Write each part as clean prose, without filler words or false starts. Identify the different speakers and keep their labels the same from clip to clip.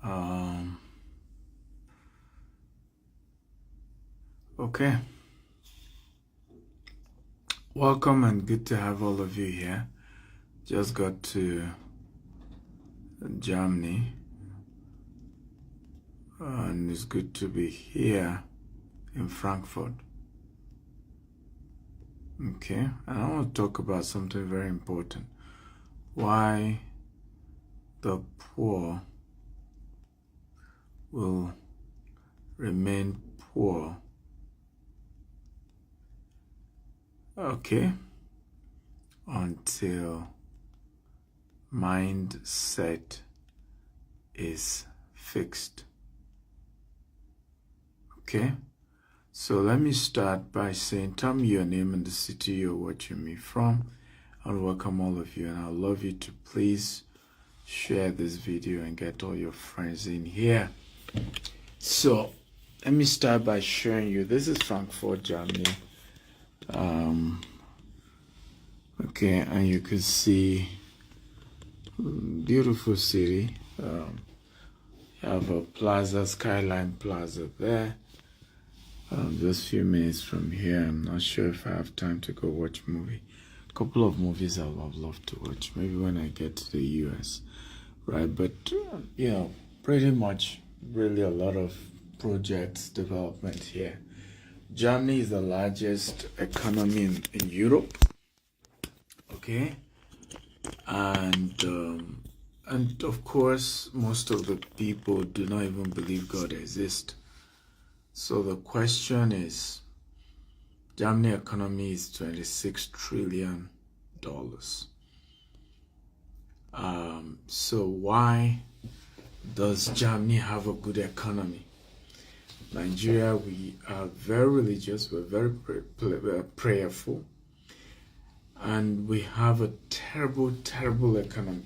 Speaker 1: Um, okay. Welcome and good to have all of you here. Just got to Germany and it's good to be here in Frankfurt. Okay, and I want to talk about something very important. Why the poor will remain poor. Okay, until mindset is fixed. Okay, so let me start by saying, tell me your name and the city you're watching me from. I'll welcome all of you, and I'd love you to please share this video and get all your friends in here. So let me start by showing you, this is Frankfurt, Germany. Okay, and you can see beautiful city. You have a plaza, Skyline Plaza there. Just a few minutes from here. I'm not sure if I have time to go watch a movie. A couple of movies I would love to watch, maybe when I get to the US, right? But pretty much really a lot of projects development here. Germany is the largest economy in Europe. Okay, and of course most of the people do not even believe God exists. So the question is, Germany economy is $26 trillion. So why does Germany have a good economy? Nigeria, we are very religious, we're very prayerful, and we have a terrible, terrible economy.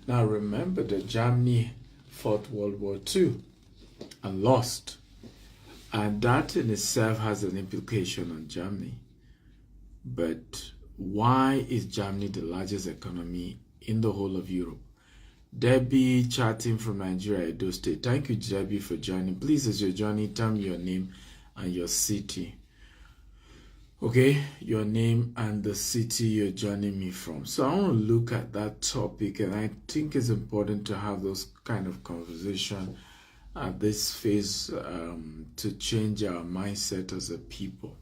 Speaker 1: Now remember that Germany fought World War II and lost. And that in itself has an implication on Germany. But why is Germany the largest economy in the whole of Europe? Debbie chatting from Nigeria, Edo State. Thank you, Debbie, for joining. Please, as you're joining, tell me your name and your city. Okay, your name and the city you're joining me from. So I want to look at that topic, and I think it's important to have those kind of conversation at this phase to change our mindset as a people.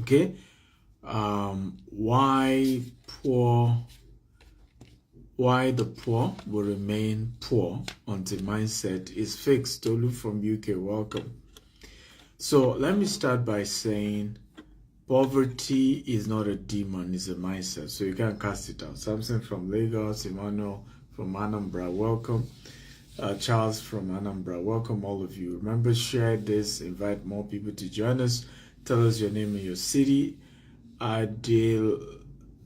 Speaker 1: Okay, why the poor will remain poor until mindset is fixed. Tolu from UK, welcome. So let me start by saying poverty is not a demon, it's a mindset. So you can't cast it out. Samson from Lagos, Emmanuel from Anambra, welcome. Charles from Anambra, welcome all of you. Remember, share this, invite more people to join us. Tell us your name and your city. Adil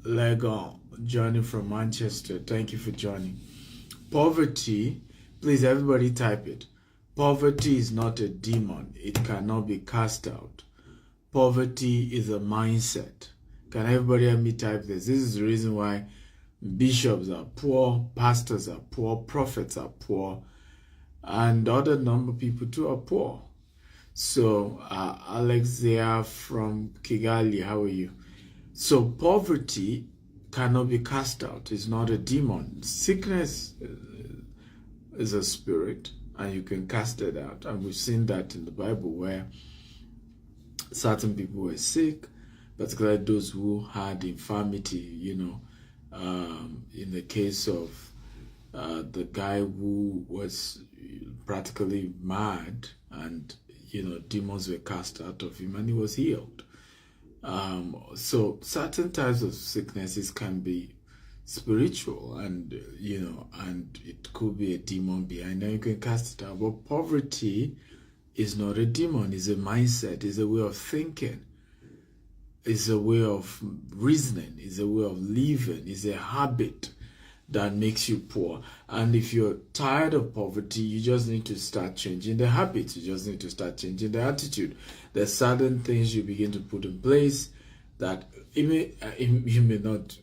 Speaker 1: Legon, joining from Manchester. Thank you for joining. Poverty, please everybody type it. Poverty is not a demon. It cannot be cast out. Poverty is a mindset. Can everybody help me type this? This is the reason why bishops are poor, pastors are poor, prophets are poor, and other number of people too are poor. So Alexia from Kigali, how are you? So poverty cannot be cast out. It's not a demon. Sickness is a spirit, and you can cast it out. And we've seen that in the Bible where certain people were sick, particularly those who had infirmity, in the case of the guy who was practically mad, and demons were cast out of him and he was healed. So certain types of sicknesses can be spiritual, and and it could be a demon behind, and you can cast it out. But poverty is not a demon, it's a mindset, it's a way of thinking. It's a way of reasoning, it's a way of living, it's a habit that makes you poor. And if you're tired of poverty, you just need to start changing the habits. You just need to start changing the attitude. There's certain things you begin to put in place that you may not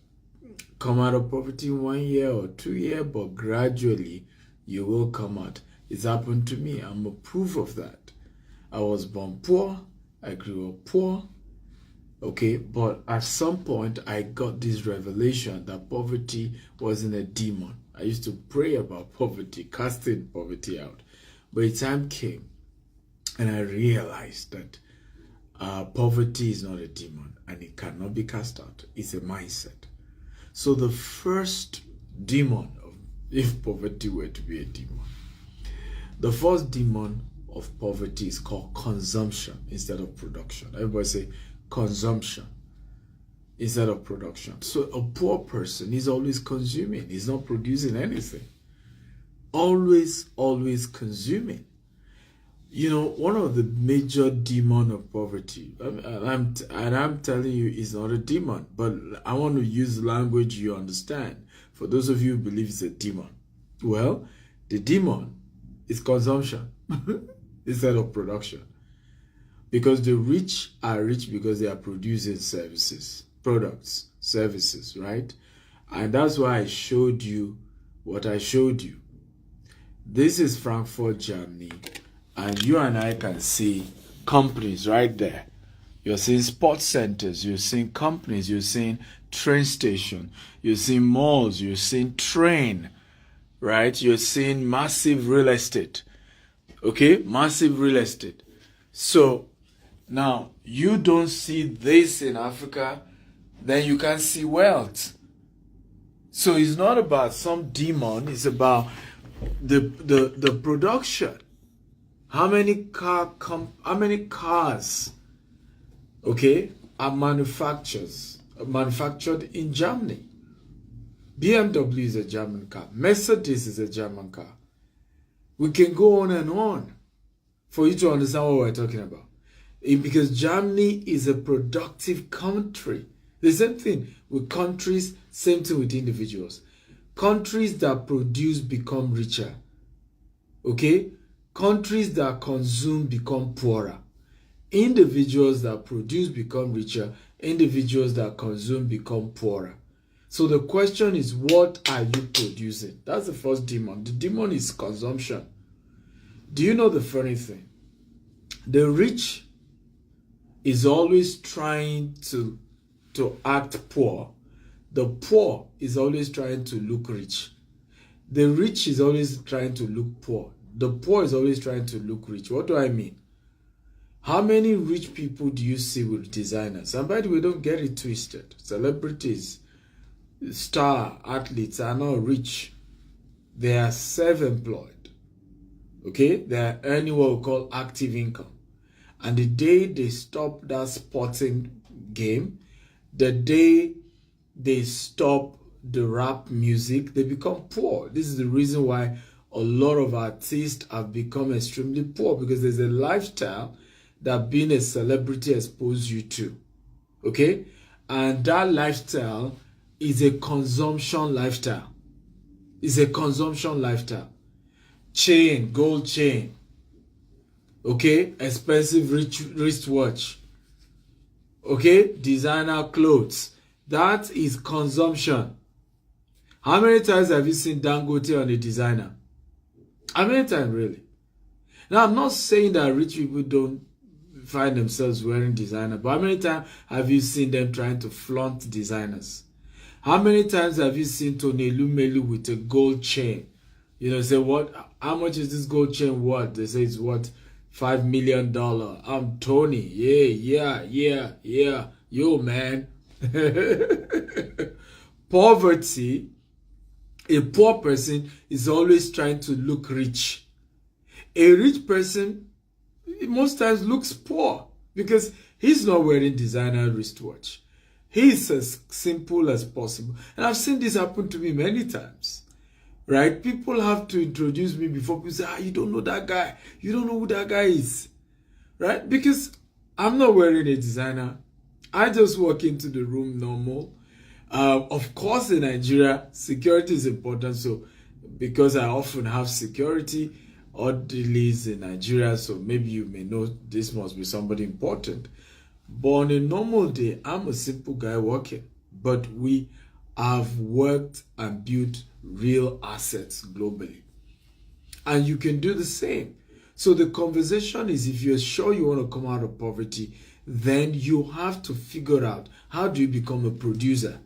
Speaker 1: come out of poverty in 1 year or 2 years, but gradually you will come out. It's happened to me. I'm a proof of that. I was born poor. I grew up poor. Okay, but at some point I got this revelation that poverty wasn't a demon. I used to pray about poverty, casting poverty out. But a time came and I realized that poverty is not a demon and it cannot be cast out. It's a mindset. So the first demon, if poverty were to be a demon, the first demon of poverty is called consumption instead of production. Everybody say consumption instead of production. So a poor person is always consuming. He's not producing anything. Always consuming. You know, one of the major demon of poverty, I'm telling you, is not a demon, but I want to use language you understand. For those of you who believe it's a demon, well, the demon is consumption instead of production. Because the rich are rich because they are producing services, products, services, right? And that's why I showed you what I showed you. This is Frankfurt, Germany. And you and I can see companies right there. You're seeing sports centers, you're seeing companies, you're seeing train station, you're seeing malls, you're seeing train, right? You're seeing massive real estate. Okay? Massive real estate. So now you don't see this in Africa, then you can see wealth. So it's not about some demon, it's about the production. How many cars, okay, are manufactured in Germany? BMW is a German car. Mercedes is a German car. We can go on and on for you to understand what we're talking about. Because Germany is a productive country. The same thing with countries, same thing with individuals. Countries that produce become richer. Okay? Countries that consume become poorer. Individuals that produce become richer. Individuals that consume become poorer. So the question is, what are you producing? That's the first demon. The demon is consumption. Do you know the funny thing? The rich is always trying to act poor. The poor is always trying to look rich. The rich is always trying to look poor. The poor is always trying to look rich. What do I mean? How many rich people do you see with designers? And by the way, don't get it twisted. Celebrities, star athletes are not rich. They are self-employed. Okay? They are earning what we call active income. And the day they stop that sporting game, the day they stop the rap music, they become poor. This is the reason why a lot of artists have become extremely poor, because there's a lifestyle that being a celebrity exposes you to. Okay? And that lifestyle is a consumption lifestyle. It's a consumption lifestyle. Chain, gold chain. Okay? Expensive wristwatch. Okay? Designer clothes. That is consumption. How many times have you seen Dangote on a designer? How many times, really? Now, I'm not saying that rich people don't find themselves wearing designer, but how many times have you seen them trying to flaunt designers? How many times have you seen Tony Elumelu with a gold chain? You know, say, what? How much is this gold chain worth? They say it's worth $5 million. I'm Tony. Yeah. Yo, man. Poverty. A poor person is always trying to look rich. A rich person most times looks poor because he's not wearing designer wristwatch. He's as simple as possible. And I've seen this happen to me many times. Right? People have to introduce me before people say, you don't know that guy. You don't know who that guy is. Right? Because I'm not wearing a designer. I just walk into the room normal. Of course, in Nigeria, security is important. So, because I often have security orderlies in Nigeria, so maybe you may know this must be somebody important. But on a normal day, I'm a simple guy working. But we have worked and built real assets globally. And you can do the same. So the conversation is, if you're sure you want to come out of poverty, then you have to figure out, how do you become a producer?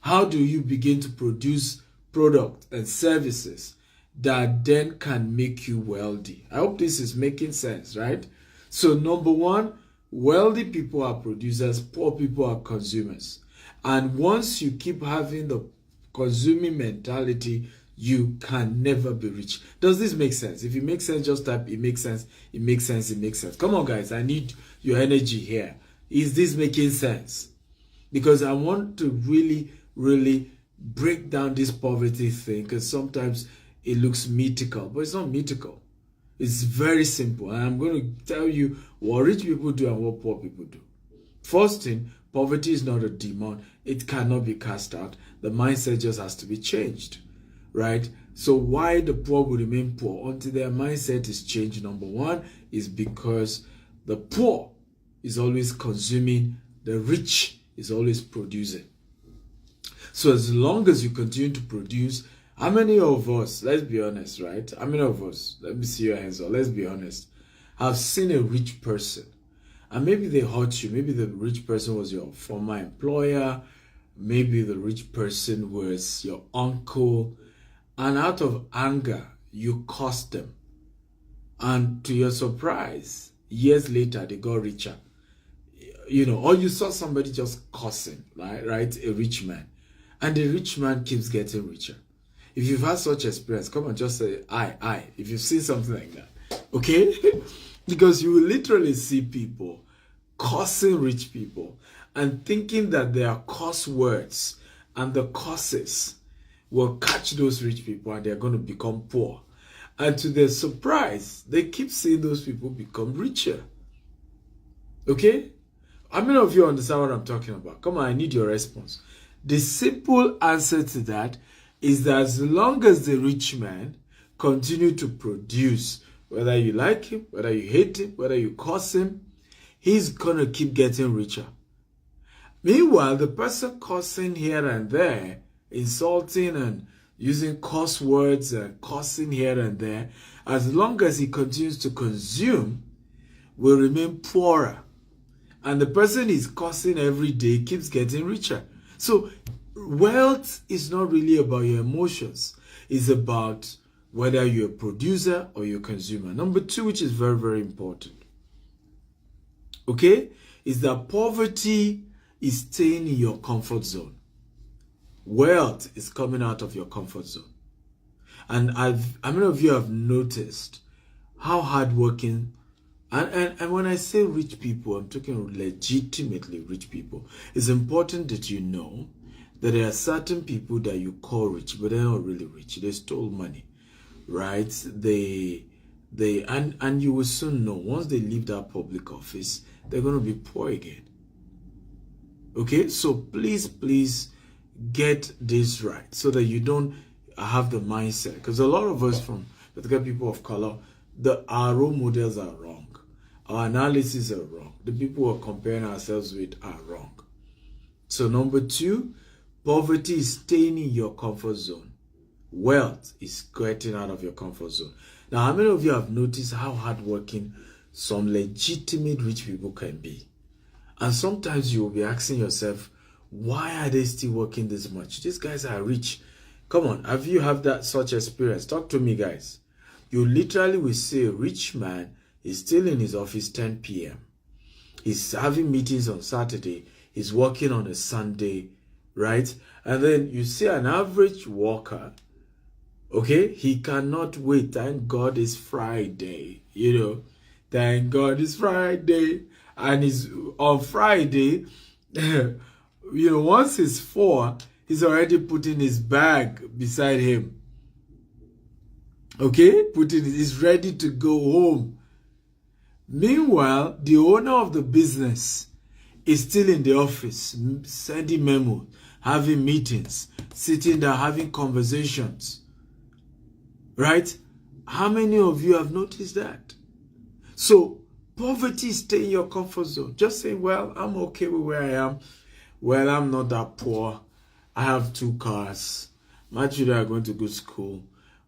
Speaker 1: How do you begin to produce products and services that then can make you wealthy? I hope this is making sense, right? So number one, wealthy people are producers, poor people are consumers. And once you keep having the consuming mentality, you can never be rich. Does this make sense? If it makes sense, just type it makes sense, it makes sense, it makes sense. Come on, guys, I need your energy here. Is this making sense? Because I want to really, really break down this poverty thing, because sometimes it looks mythical, but it's not mythical. It's very simple. And I'm going to tell you what rich people do and what poor people do. First thing, poverty is not a demon. It cannot be cast out. The mindset just has to be changed, right? So why the poor will remain poor until their mindset is changed? Number one is because the poor is always consuming, the rich is always producing. So as long as you continue to produce, how many of us, let's be honest, right? How many of us, let me see your hands up, let's be honest, have seen a rich person, and maybe they hurt you. Maybe the rich person was your former employer. Maybe the rich person was your uncle. And out of anger, you cursed them. And to your surprise, years later, they got richer. You know, or you saw somebody just cursing, right? A rich man. And the rich man keeps getting richer. If you've had such experience, come on, just say, I. If you've seen something like that, okay? Because you will literally see people cursing rich people and thinking that their curse words and the curses will catch those rich people and they're going to become poor. And to their surprise, they keep seeing those people become richer. Okay? How many of you understand what I'm talking about? Come on, I need your response. The simple answer to that is that as long as the rich man continue to produce, whether you like him, whether you hate him, whether you curse him, he's going to keep getting richer. Meanwhile, the person cursing here and there, insulting and using curse words and cursing here and there, as long as he continues to consume, will remain poorer. And the person he's cursing every day keeps getting richer. So wealth is not really about your emotions. It's about whether you're a producer or you're a consumer. Number two, which is very, very important, okay, is that poverty is staying in your comfort zone. Wealth is coming out of your comfort zone. And how many of you have noticed how hardworking, and when I say rich people, I'm talking legitimately rich people. It's important that you know that there are certain people that you call rich, but they're not really rich. They stole money, right? And you will soon know, once they leave that public office, they're going to be poor again. Okay, so please get this right so that you don't have the mindset. Because a lot of us, from particular people of color, our role models are wrong. Our analyses are wrong. The people we're comparing ourselves with are wrong. So number two, poverty is staying in your comfort zone. Wealth is getting out of your comfort zone. Now, how many of you have noticed how hardworking some legitimate rich people can be? And sometimes you will be asking yourself, why are they still working this much? These guys are rich. Come on, have you had that such experience? Talk to me, guys. You literally will see a rich man is still in his office 10 p.m. He's having meetings on Saturday. He's working on a Sunday, right? And then you see an average worker, okay? He cannot wait. Thank God it's Friday, you know. Thank God it's Friday. And he's on Friday, you know, once he's 4, he's already putting his bag beside him. Okay? He's ready to go home. Meanwhile, the owner of the business is still in the office, sending memos, having meetings, sitting there, having conversations. Right? How many of you have noticed that? So, poverty is staying in your comfort zone. Just say, well, I'm okay with where I am. Well, I'm not that poor. I have 2 cars. My children are going to good school.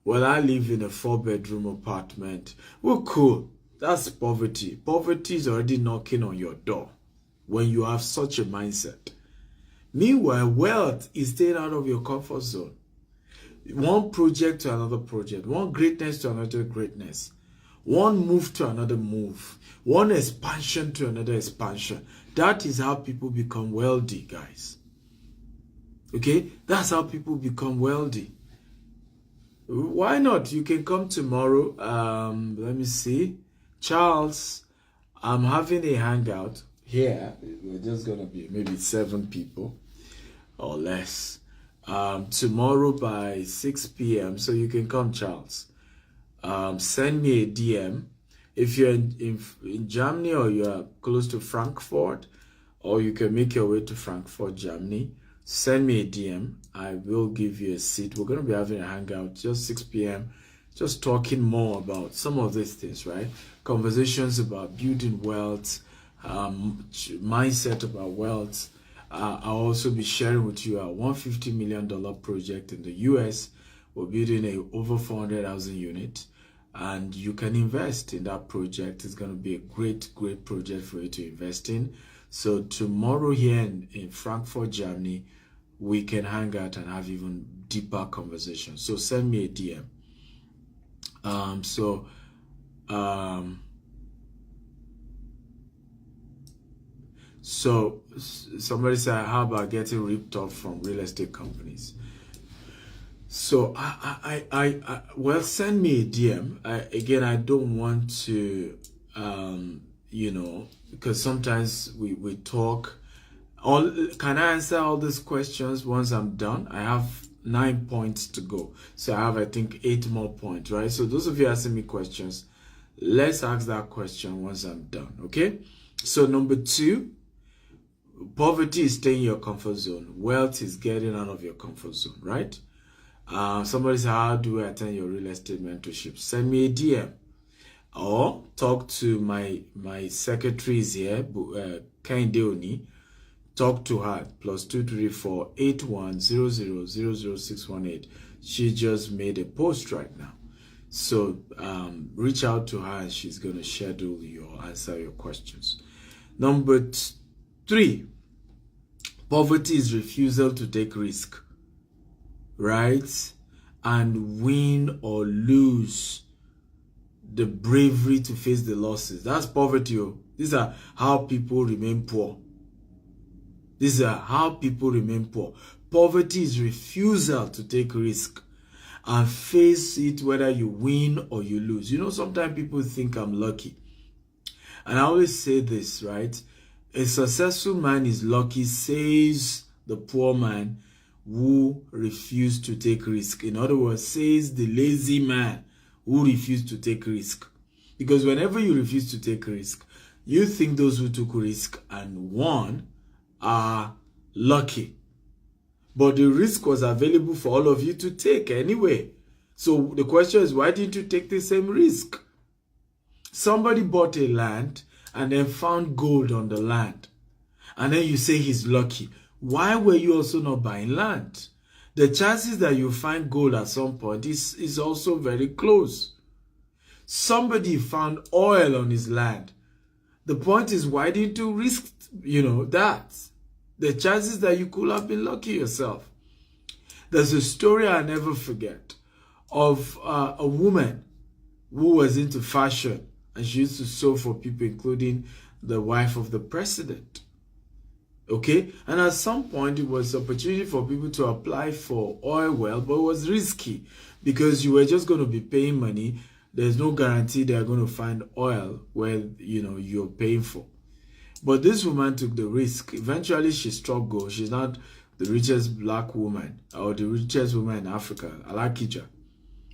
Speaker 1: Well, I live in a 4-bedroom apartment. Well, cool. That's poverty. Poverty is already knocking on your door when you have such a mindset. Meanwhile, wealth is staying out of your comfort zone. One project to another project, one greatness to another greatness, one move to another move, one expansion to another expansion. That is how people become wealthy, guys. Okay? That's how people become wealthy. Why not? You can come tomorrow. Let me see. Charles, I'm having a hangout here. We're just going to be maybe 7 people or less. Tomorrow by 6 p.m. So you can come, Charles. Send me a DM. If you're in Germany or you're close to Frankfurt, or you can make your way to Frankfurt, Germany, send me a DM. I will give you a seat. We're going to be having a hangout just 6 p.m. Just talking more about some of these things, right? Conversations about building wealth, mindset about wealth. I'll also be sharing with you a $150 million project in the US. We're building a over 400,000 units, and you can invest in that project. It's going to be a great project for you to invest in. So tomorrow here in Frankfurt, Germany, we can hang out and have even deeper conversations. So send me a DM. So somebody said, how about getting ripped off from real estate companies? So well, send me a DM. Again, I don't want to, because sometimes we talk. Can I answer all these questions once I'm done? I have 9 points to go. So I have, I think, 8 more points, right? So those of you asking me questions, let's ask that question once I'm done, okay? So number 2, poverty is staying in your comfort zone. Wealth is getting out of your comfort zone, right? Somebody said, how do I attend your real estate mentorship? Send me a DM or talk to my secretaries here, Kehinde Oni. Talk to her, +234 8100000618. She just made a post right now. So reach out to her and she's going to schedule you or answer your questions. Number 3, poverty is refusal to take risk, right? And win or lose, the bravery to face the losses. That's poverty. These are how people remain poor. These are how people remain poor. Poverty is refusal to take risk and face it whether you win or you lose. You know, sometimes people think I'm lucky. And I always say this, right? A successful man is lucky, says the poor man who refused to take risk. In other words, says the lazy man who refused to take risk. Because whenever you refuse to take risk, you think those who took risk and won are lucky. But the risk was available for all of you to take anyway. So the question is, why didn't you take the same risk? Somebody bought a land and then found gold on the land. And then you say he's lucky. Why were you also not buying land? The chances that you find gold at some point is also very close. Somebody found oil on his land. The point is, why didn't you risk, that? The chances that you could have been lucky yourself. There's a story I never forget of a woman who was into fashion, and she used to sew for people, including the wife of the president. Okay? And at some point, it was an opportunity for people to apply for oil well, but it was risky because you were just going to be paying money. There's no guarantee they're going to find oil where, you're paying for. But this woman took the risk. Eventually, she struck gold. She's not the richest black woman or the richest woman in Africa, Alakija.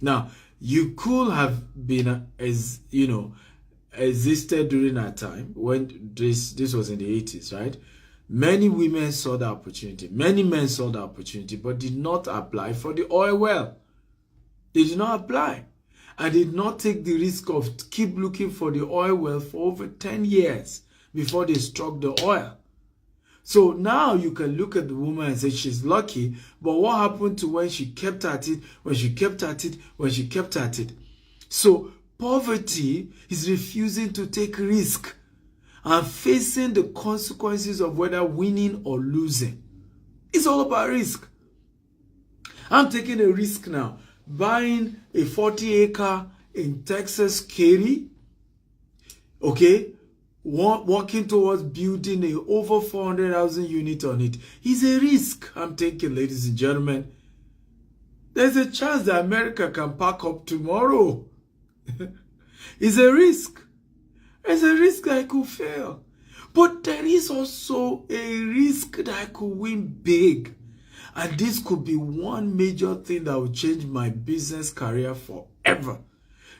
Speaker 1: Now, you could have been, existed during that time when this was in the 80s, right? Many women saw the opportunity. Many men saw the opportunity, but did not apply for the oil well. They did not apply. And did not take the risk of keep looking for the oil well for over 10 years before they struck the oil. So now you can look at the woman and say she's lucky, but what happened to when she kept at it, when she kept at it, when she kept at it? So poverty is refusing to take risk and facing the consequences of whether winning or losing. It's all about risk. I'm taking a risk now, buying a 40-acre in Texas, Katy, okay, working towards building a over 400,000 unit on it is a risk I'm taking, ladies and gentlemen. There's a chance that America can pack up tomorrow. It's a risk. There's a risk that I could fail. But there is also a risk that I could win big. And this could be one major thing that will change my business career forever.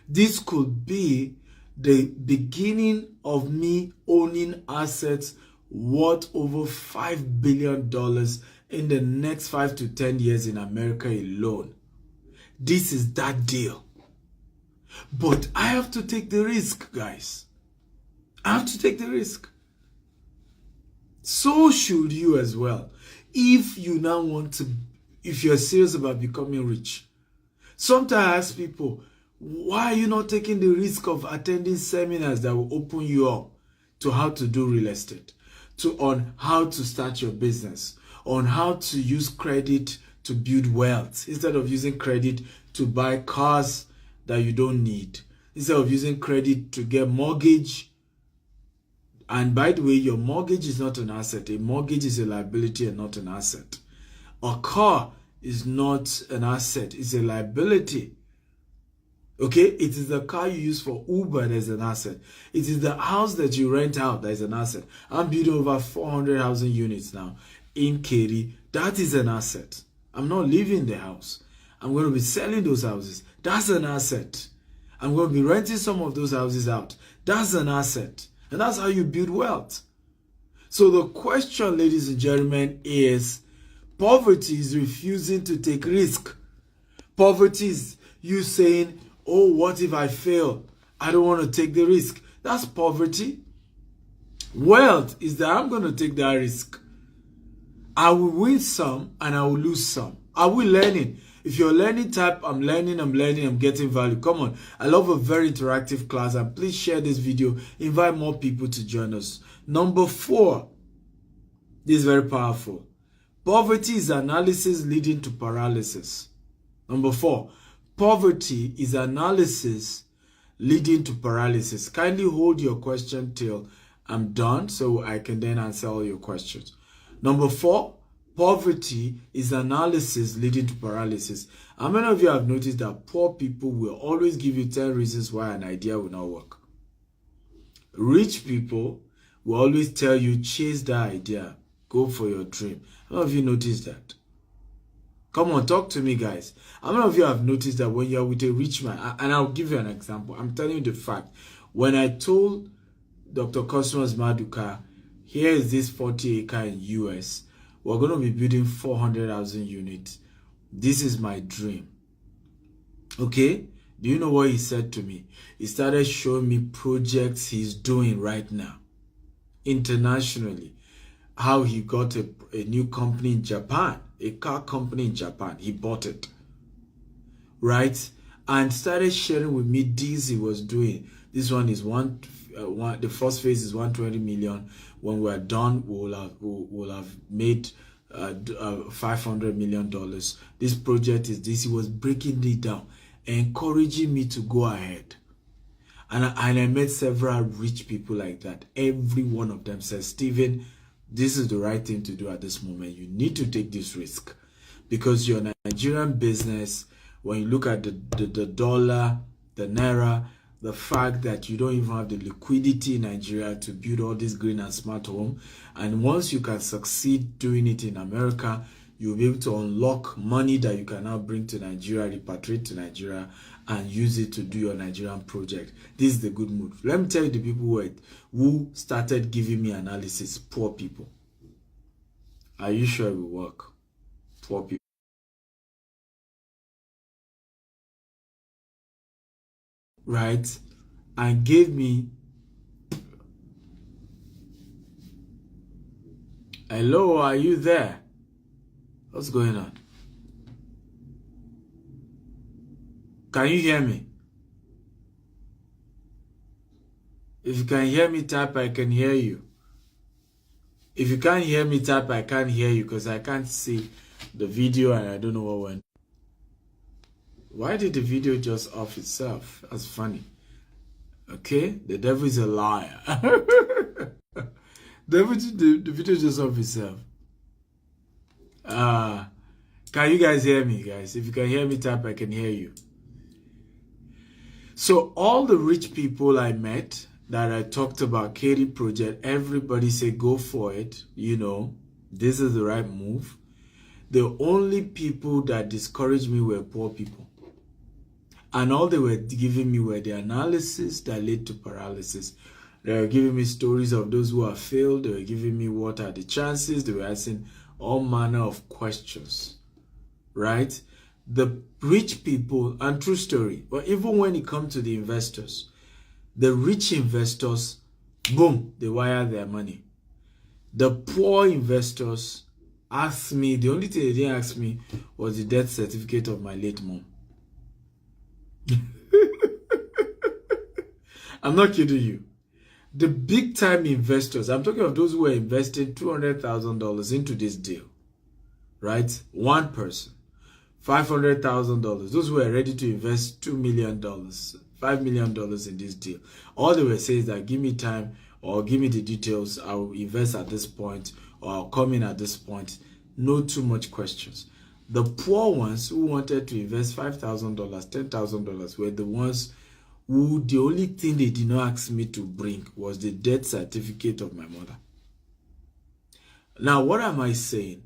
Speaker 1: This could be the beginning of me owning assets worth over $5 billion in the next 5 to 10 years in America alone. This is that deal. But I have to take the risk, guys. I have to take the risk. So should you as well. If you now want to, if you're serious about becoming rich. Sometimes I ask people, why are you not taking the risk of attending seminars that will open you up to how to do real estate, on how to start your business, on how to use credit to build wealth, instead of using credit to buy cars that you don't need, instead of using credit to get mortgage. And by the way, your mortgage is not an asset. A mortgage is a liability and not an asset. A car is not an asset. It's a liability. Okay? It is the car you use for Uber that is an asset. It is the house that you rent out that is an asset. I'm building over 400,000 units now in Katy. That is an asset. I'm not leaving the house. I'm going to be selling those houses. That's an asset. I'm going to be renting some of those houses out. That's an asset. And that's how you build wealth. So the question, ladies and gentlemen, is poverty is refusing to take risk. Poverty is you saying, oh, what if I fail? I don't want to take the risk. That's poverty. Wealth is that I'm going to take that risk. I will win some and I will lose some. Are we learning? If you're learning type, I'm learning, I'm getting value. Come on. I love a very interactive class, and please share this video. Invite more people to join us. Number 4. This is very powerful. Poverty is analysis leading to paralysis. Number 4. Poverty is analysis leading to paralysis. Kindly hold your question till I'm done so I can then answer all your questions. Number 4. Poverty is analysis leading to paralysis. How many of you have noticed that poor people will always give you 10 reasons why an idea will not work? Rich people will always tell you, chase that idea. Go for your dream. How many of you noticed that? Come on, talk to me, guys. How many of you have noticed that when you're with a rich man, and I'll give you an example. I'm telling you the fact. When I told Dr. Cosmos Maduka, here is this 40-acre in US, we're going to be building 400,000 units. This is my dream. Okay? Do you know what he said to me? He started showing me projects he's doing right now. Internationally. How he got a new company in Japan. A car company in Japan. He bought it. Right? And started sharing with me deals he was doing. This one is the first phase is 120 million. When we're done, we'll have made $500 million. This project is this. He was breaking it down, encouraging me to go ahead. And I met several rich people like that. Every one of them says, Stephen, this is the right thing to do at this moment. You need to take this risk because your Nigerian business, when you look at the dollar, the naira, the fact that you don't even have the liquidity in Nigeria to build all this green and smart home. And once you can succeed doing it in America, you'll be able to unlock money that you can now bring to Nigeria, repatriate to Nigeria, and use it to do your Nigerian project. This is the good move. Let me tell you the people who started giving me analysis, poor people. Are you sure it will work? Poor people. Right? And gave me Hello, are you there? What's going on? Can you hear me? If you can hear me, type I can hear you. If you can't hear me, type I can't hear you because I can't see the video and I don't know what went. Why did the video just off itself? That's funny. Okay, the devil is a liar. the video just off itself. Can you guys hear me, guys? If you can hear me, type I can hear you. So all the rich people I met that I talked about Katie project, everybody said go for it. You know, this is the right move. The only people that discouraged me were poor people. And all they were giving me were the analysis that led to paralysis. They were giving me stories of those who have failed. They were giving me what are the chances. They were asking all manner of questions, right? The rich people, and true story, but even when it comes to the investors, the rich investors, boom, they wire their money. The poor investors asked me, the only thing they didn't ask me was the death certificate of my late mom. I'm not kidding you. The big time investors, I'm talking of those who are investing $200,000 into this deal, right? One person, $500,000. Those who are ready to invest $2 million, $5 million in this deal. All they were saying is that give me time or give me the details. I'll invest at this point or I'll come in at this point. No too much questions. The poor ones who wanted to invest $5,000, $10,000 were the ones who the only thing they did not ask me to bring was the death certificate of my mother. Now, what am I saying?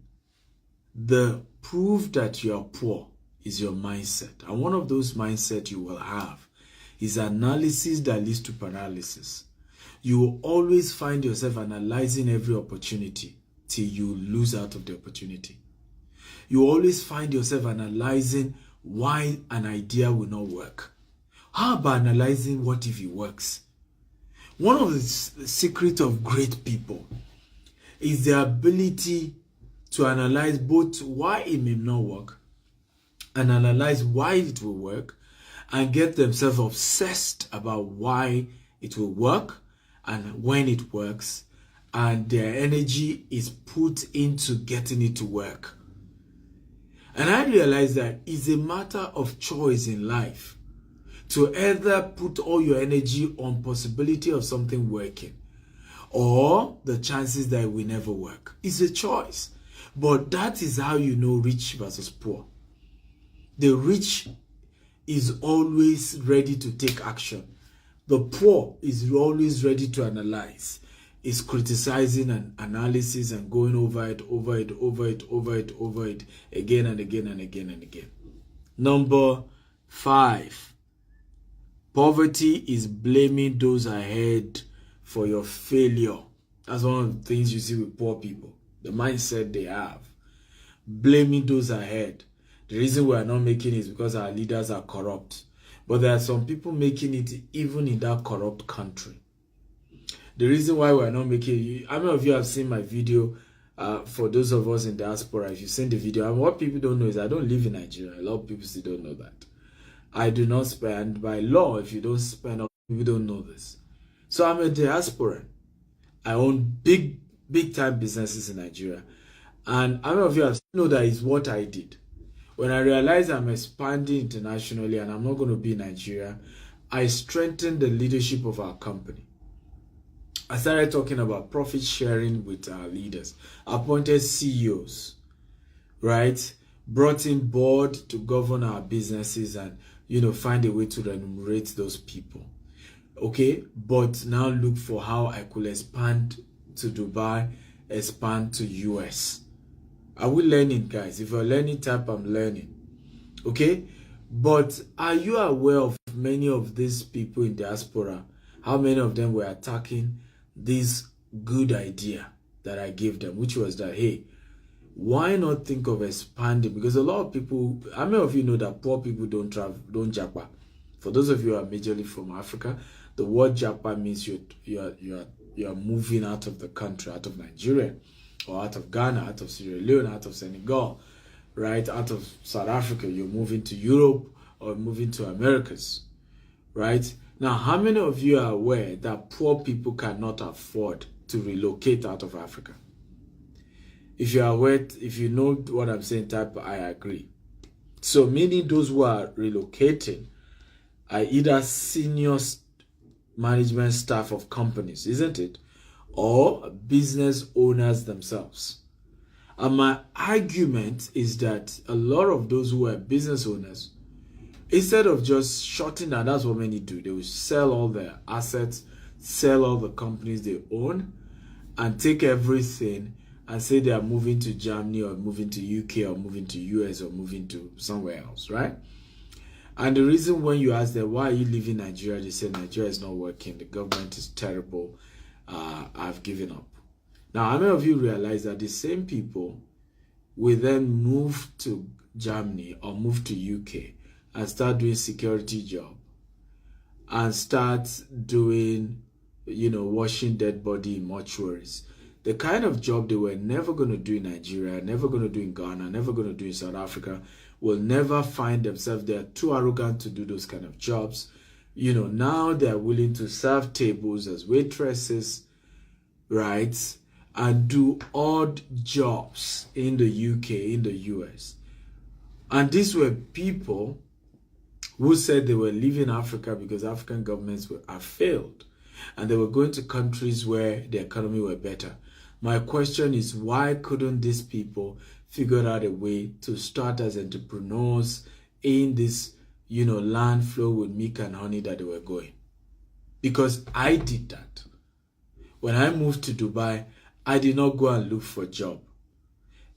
Speaker 1: The proof that you are poor is your mindset. And one of those mindsets you will have is analysis that leads to paralysis. You will always find yourself analyzing every opportunity till you lose out of the opportunity. You always find yourself analyzing why an idea will not work. How about analyzing what if it works? One of the secrets of great people is the ability to analyze both why it may not work and analyze why it will work and get themselves obsessed about why it will work and when it works, and their energy is put into getting it to work. And I realize that it's a matter of choice in life to either put all your energy on possibility of something working or the chances that it will never work. It's a choice. But that is how you know rich versus poor. The rich is always ready to take action. The poor is always ready to analyze. Is criticizing and analysis and going over it again and again and again and again. Number 5. Poverty is blaming those ahead for your failure. That's one of the things you see with poor people. The mindset they have. Blaming those ahead. The reason we are not making it is because our leaders are corrupt. But there are some people making it even in that corrupt country. The reason why we are not making it, how many of you have seen my video? For those of us in diaspora, if you've seen the video, and what people don't know is I don't live in Nigeria. A lot of people still don't know that. I do not spend, by law, if you don't spend, people don't know this. So I'm a diasporan. I own big time businesses in Nigeria. And how many of you have know that is what I did? When I realized I'm expanding internationally and I'm not going to be in Nigeria, I strengthened the leadership of our company. I started talking about profit sharing with our leaders, appointed CEOs, right? Brought in board to govern our businesses and, find a way to remunerate those people. Okay, but now look for how I could expand to Dubai, expand to US. Are we learning, guys? If you're learning, type I'm learning. Okay, but are you aware of many of these people in diaspora? How many of them were attacking this good idea that I gave them, which was that, hey, why not think of expanding? Because a lot of people, how many of you know that poor people don't travel, don't japa? For those of you who are majorly from Africa, the word japa means you're moving out of the country, out of Nigeria, or out of Ghana, out of Sierra Leone, out of Senegal, right? Out of South Africa, you're moving to Europe or moving to Americas, right? Now, how many of you are aware that poor people cannot afford to relocate out of Africa? If you are aware, if you know what I'm saying, type I agree. So meaning those who are relocating are either senior management staff of companies, isn't it? Or business owners themselves. And my argument is that a lot of those who are business owners, instead of just shutting down, that's what many do. They will sell all their assets, sell all the companies they own, and take everything and say they are moving to Germany or moving to UK or moving to US or moving to somewhere else, right? And the reason when you ask them, why are you leaving Nigeria? They say, Nigeria is not working. The government is terrible. I've given up. Now, how many of you realize that the same people will then move to Germany or move to UK and start doing security job and start doing, washing dead body in mortuaries? The kind of job they were never going to do in Nigeria, never going to do in Ghana, never going to do in South Africa, will never find themselves. They are too arrogant to do those kind of jobs. Now they're willing to serve tables as waitresses, right? And do odd jobs in the UK, in the US. And these were people who said they were leaving Africa because African governments have failed. And they were going to countries where the economy were better. My question is, why couldn't these people figure out a way to start as entrepreneurs in this, land flow with milk and honey that they were going? Because I did that. When I moved to Dubai, I did not go and look for a job.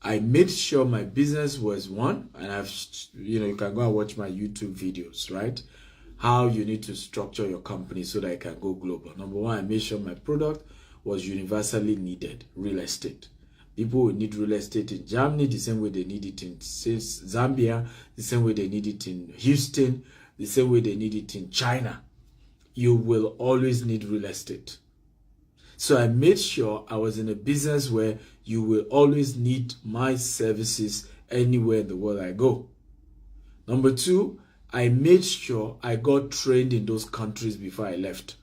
Speaker 1: I made sure my business was one, and you can go and watch my YouTube videos, right? How you need to structure your company so that it can go global. Number one, I made sure my product was universally needed, real estate. People will need real estate in Germany the same way they need it in Zambia, the same way they need it in Houston, the same way they need it in China. You will always need real estate. So I made sure I was in a business where you will always need my services anywhere in the world I go. Number two, I made sure I got trained in those countries before I left.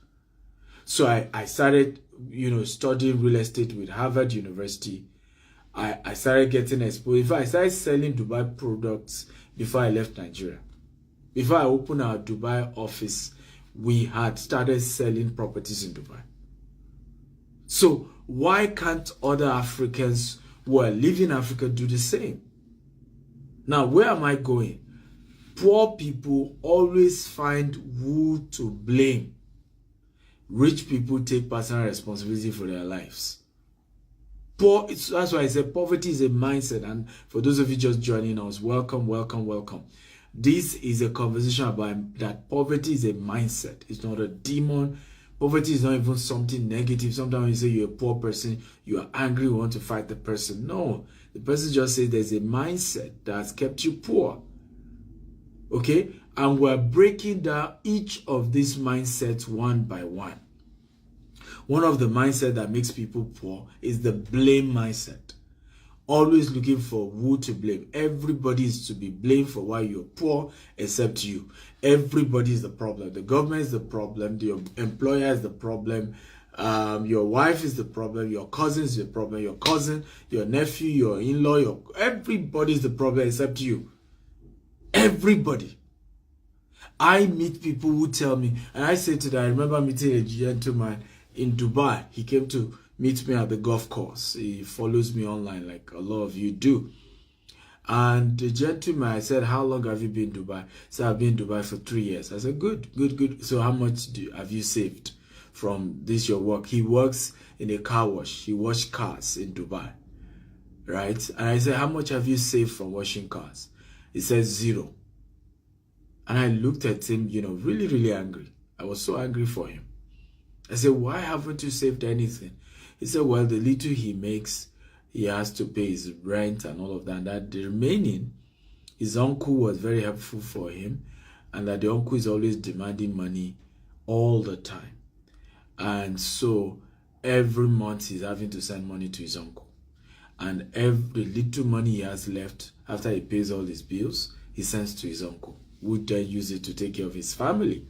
Speaker 1: So I started, studying real estate with Harvard University. I started getting exposed. In fact, I started selling Dubai products before I left Nigeria. Before I opened our Dubai office, we had started selling properties in Dubai. So why can't other Africans who are living in Africa do the same? Now, where am I going? Poor people always find who to blame. Rich people take personal responsibility for their lives. That's why I said poverty is a mindset. And for those of you just joining us, welcome, welcome, welcome. This is a conversation about that poverty is a mindset. It's not a demon. Poverty is not even something negative. Sometimes when you say you're a poor person, you are angry, you want to fight the person. No, the person just says there's a mindset that has kept you poor. Okay? And we're breaking down each of these mindsets one by one. One of the mindset that makes people poor is the blame mindset. Always looking for who to blame. Everybody is to be blamed for why you're poor except you. Everybody is the problem. The government is the problem. Your employer is the problem. Your wife is the problem. Your cousin is the problem. Your cousin, your nephew, your in-law, everybody is the problem except you. Everybody. I meet people who tell me, and I say to them, I remember meeting a gentleman in Dubai. He came to meet me at the golf course. He follows me online like a lot of you do. And the gentleman, I said, how long have you been in Dubai? He said, I've been in Dubai for 3 years. I said, good, good, good. So how much have you saved from this your work? He works in a car wash. He washes cars in Dubai, right? And I said, how much have you saved from washing cars? He said, 0. And I looked at him, really, really angry. I was so angry for him. I said, why haven't you saved anything? He said, well, the little he makes, he has to pay his rent and all of that. And that the remaining, his uncle was very helpful for him. And that the uncle is always demanding money all the time. And so every month he's having to send money to his uncle. and every little money he has left after he pays all his bills, he sends to his uncle, who then use it to take care of his family.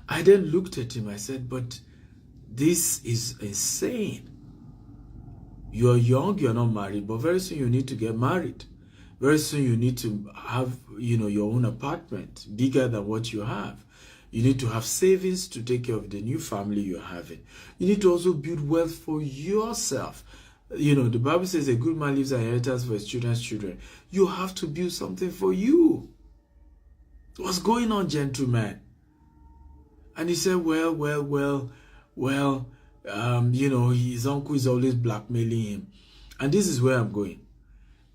Speaker 1: I then looked at him, I said, but this is insane. You're young, you're not married, but very soon you need to get married. Very soon you need to have, your own apartment, bigger than what you have. You need to have savings to take care of the new family you're having. You need to also build wealth for yourself. The Bible says a good man leaves an inheritance for his children's children. You have to build something for you. What's going on, gentlemen? And he said, well, his uncle is always blackmailing him. And this is where I'm going.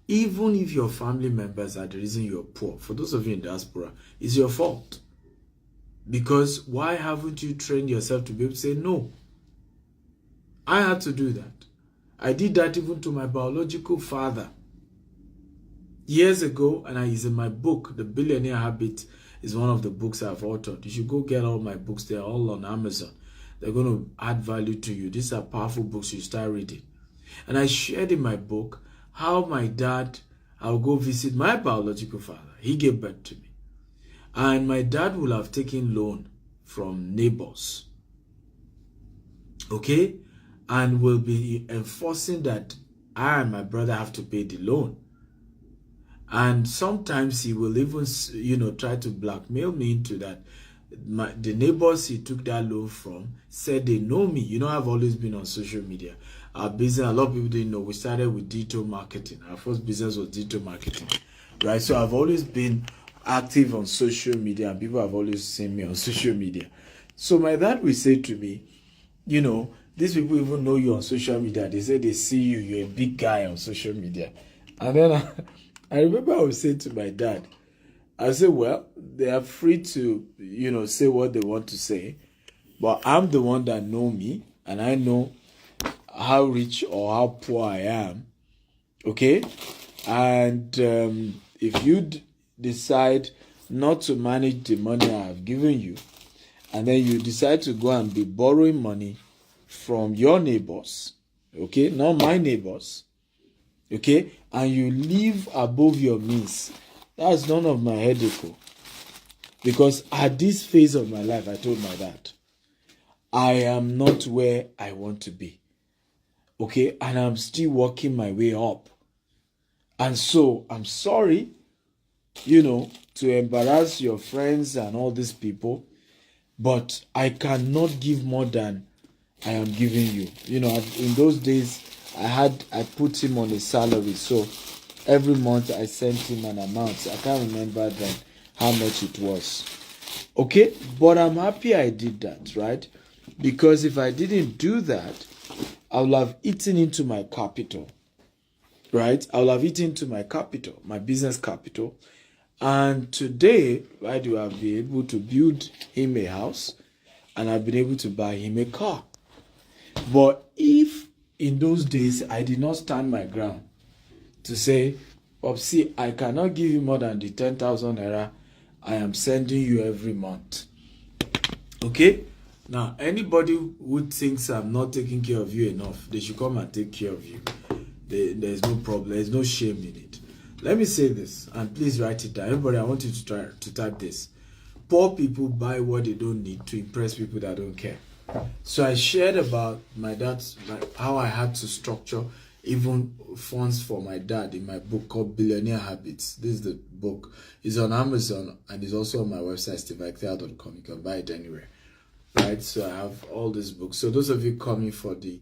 Speaker 1: Even if your family members are the reason you're poor, for those of you in diaspora, it's your fault. Because why haven't you trained yourself to be able to say no? I had to do that. I did that even to my biological father. Years ago, and it's in my book, The Billionaire Habit is one of the books I've authored. You should go get all my books. They're all on Amazon. They're going to add value to you. These are powerful books you start reading. And I shared in my book how my dad, I'll go visit my biological father. He gave birth to me. And my dad will have taken loan from neighbors. Okay? And will be enforcing that I and my brother have to pay the loan. And sometimes he will even, try to blackmail me into that. The neighbors he took that loan from said they know me. I've always been on social media. Our business, a lot of people didn't know, we started with digital marketing. Our first business was digital marketing, right? So I've always been active on social media, and people have always seen me on social media. So my dad will say to me, these people even know you on social media. They say they see you, you're a big guy on social media. And then I remember I would say to my dad, I say, well, they are free to, say what they want to say, but I'm the one that know me, and I know how rich or how poor I am, okay? And if you decide not to manage the money I have given you, and then you decide to go and be borrowing money from your neighbors, okay, not my neighbors, okay, and you live above your means, that's none of my headache. Because at this phase of my life, I told my dad, I am not where I want to be. Okay, and I'm still working my way up. And so I'm sorry, to embarrass your friends and all these people, but I cannot give more than I am giving you. In those days, I put him on a salary, so every month I sent him an amount. I can't remember then how much it was. Okay, but I'm happy I did that, right? Because if I didn't do that, I would have eaten into my capital, right? I will have eaten into my capital, my business capital. And today, right, you have been able to build him a house, and I've been able to buy him a car. But if in those days I did not stand my ground to say, Popsy, I cannot give you more than the 10,000 naira I am sending you every month. Okay? Now, anybody who thinks I'm not taking care of you enough, they should come and take care of you. There's no problem. There's no shame in it. Let me say this, and please write it down. Everybody, I want you to try to type this. Poor people buy what they don't need to impress people that don't care. So I shared about my dad's, how I had to structure even funds for my dad in my book called Billionaire Habits. This is the book. It's on Amazon and it's also on my website, steveichthea.com. You can buy it anywhere. Right? So I have all these books. So those of you coming for the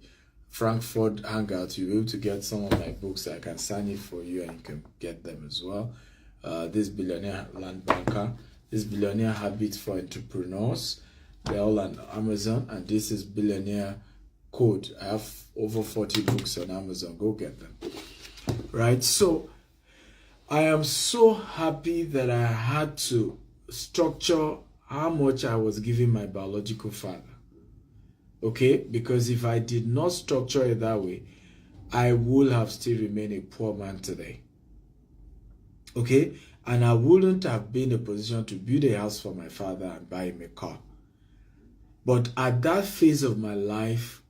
Speaker 1: Frankfurt Hangout, you'll be able to get some of my books. I can sign it for you and you can get them as well. This Billionaire Land Banker, this Billionaire Habits for Entrepreneurs. They're all on Amazon, and this is Billionaire Code. I have over 40 books on Amazon. Go get them. Right? So I am so happy that I had to structure how much I was giving my biological father. Okay? Because if I did not structure it that way, I would have still remained a poor man today. Okay? And I wouldn't have been in a position to build a house for my father and buy him a car. But at that phase of my life,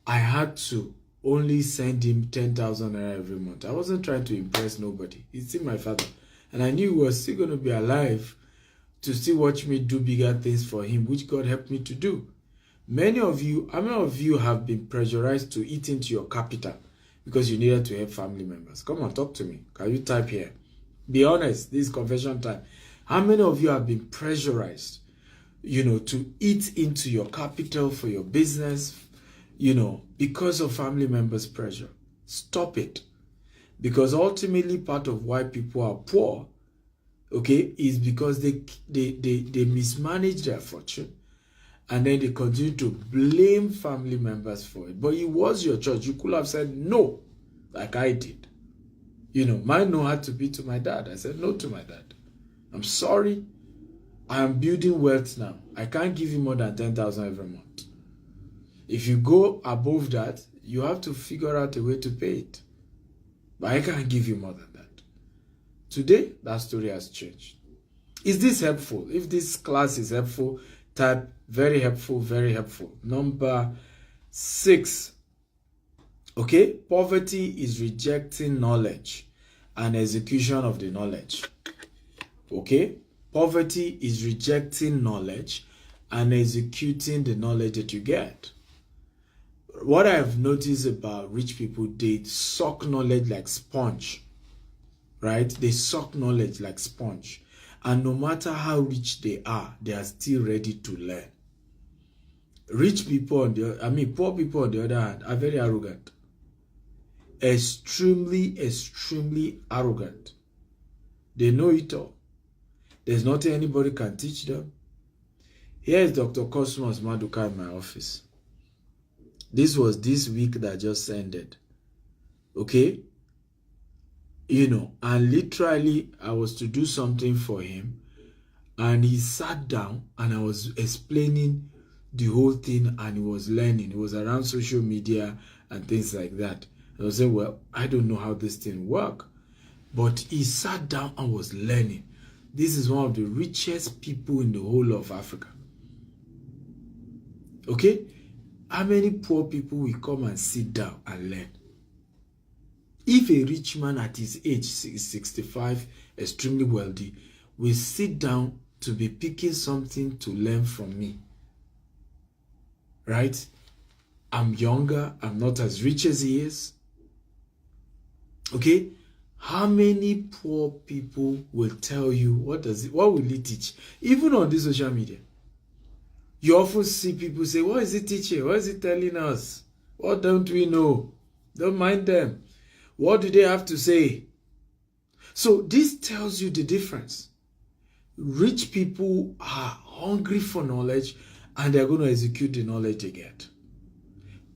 Speaker 1: I had to only send him 10,000 naira every month. I wasn't trying to impress nobody. He's still my father. And I knew he was still going to be alive to still watch me do bigger things for him, which God helped me to do. How many of you have been pressurized to eat into your capital because you needed to help family members? Come on, talk to me. Can you type here? Be honest, this is confession time. How many of you have been pressurized, to eat into your capital for your business, because of family members' pressure? Stop it. Because ultimately part of why people are poor, is because they mismanage their fortune, and then they continue to blame family members for it. But it was your choice. You could have said no, like I did. My no had to be to my dad. I said no to my dad. I'm sorry. I am building wealth now. I can't give you more than 10,000 every month. If you go above that, you have to figure out a way to pay it. But I can't give you more than that. Today, that story has changed. Is this helpful? If this class is helpful, type very helpful, very helpful. Number 6. Poverty is rejecting knowledge and execution of the knowledge. Poverty is rejecting knowledge and executing the knowledge that you get. What I have noticed about rich people, they suck knowledge like sponge, right? They suck knowledge like sponge. And no matter how rich they are still ready to learn. Poor people on the other hand, are very arrogant. Extremely, extremely arrogant. They know it all. There's nothing anybody can teach them. Here is Dr. Cosmos Maduka in my office. This was this week that just ended. And literally I was to do something for him, and he sat down and I was explaining the whole thing, and he was learning. It was around social media and things like that. I was saying, well, I don't know how this thing works. But he sat down and was learning. This is one of the richest people in the whole of Africa. How many poor people will come and sit down and learn? If a rich man at his age, 65, extremely wealthy, will sit down to be picking something to learn from me, right? I'm younger, I'm not as rich as he is. How many poor people will tell you what will he teach? Even on this social media, you often see people say, what is he teaching? What is he telling us? What don't we know? Don't mind them. What do they have to say? So this tells you the difference. Rich people are hungry for knowledge, and they're going to execute the knowledge they get.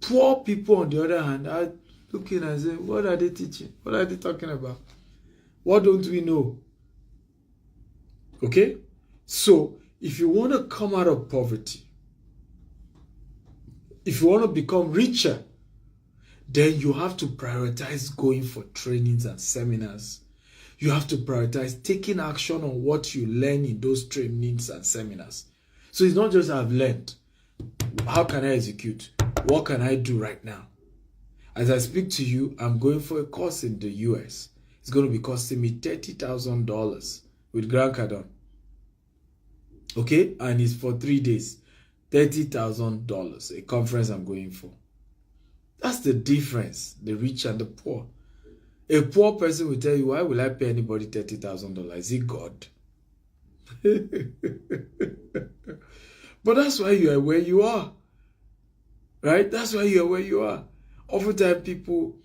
Speaker 1: Poor people, on the other hand, are looking and saying, what are they teaching? What are they talking about? What don't we know? So if you want to come out of poverty, if you want to become richer, then you have to prioritize going for trainings and seminars. You have to prioritize taking action on what you learn in those trainings and seminars. So it's not just I've learned. How can I execute? What can I do right now? As I speak to you, I'm going for a course in the US. It's going to be costing me $30,000 with Grant Cardone. And it's for 3 days. $30,000, a conference I'm going for. That's the difference, the rich and the poor. A poor person will tell you, why will I pay anybody $30,000? Is it God? But that's why you are where you are. Right? That's why you are where you are. Oftentimes people,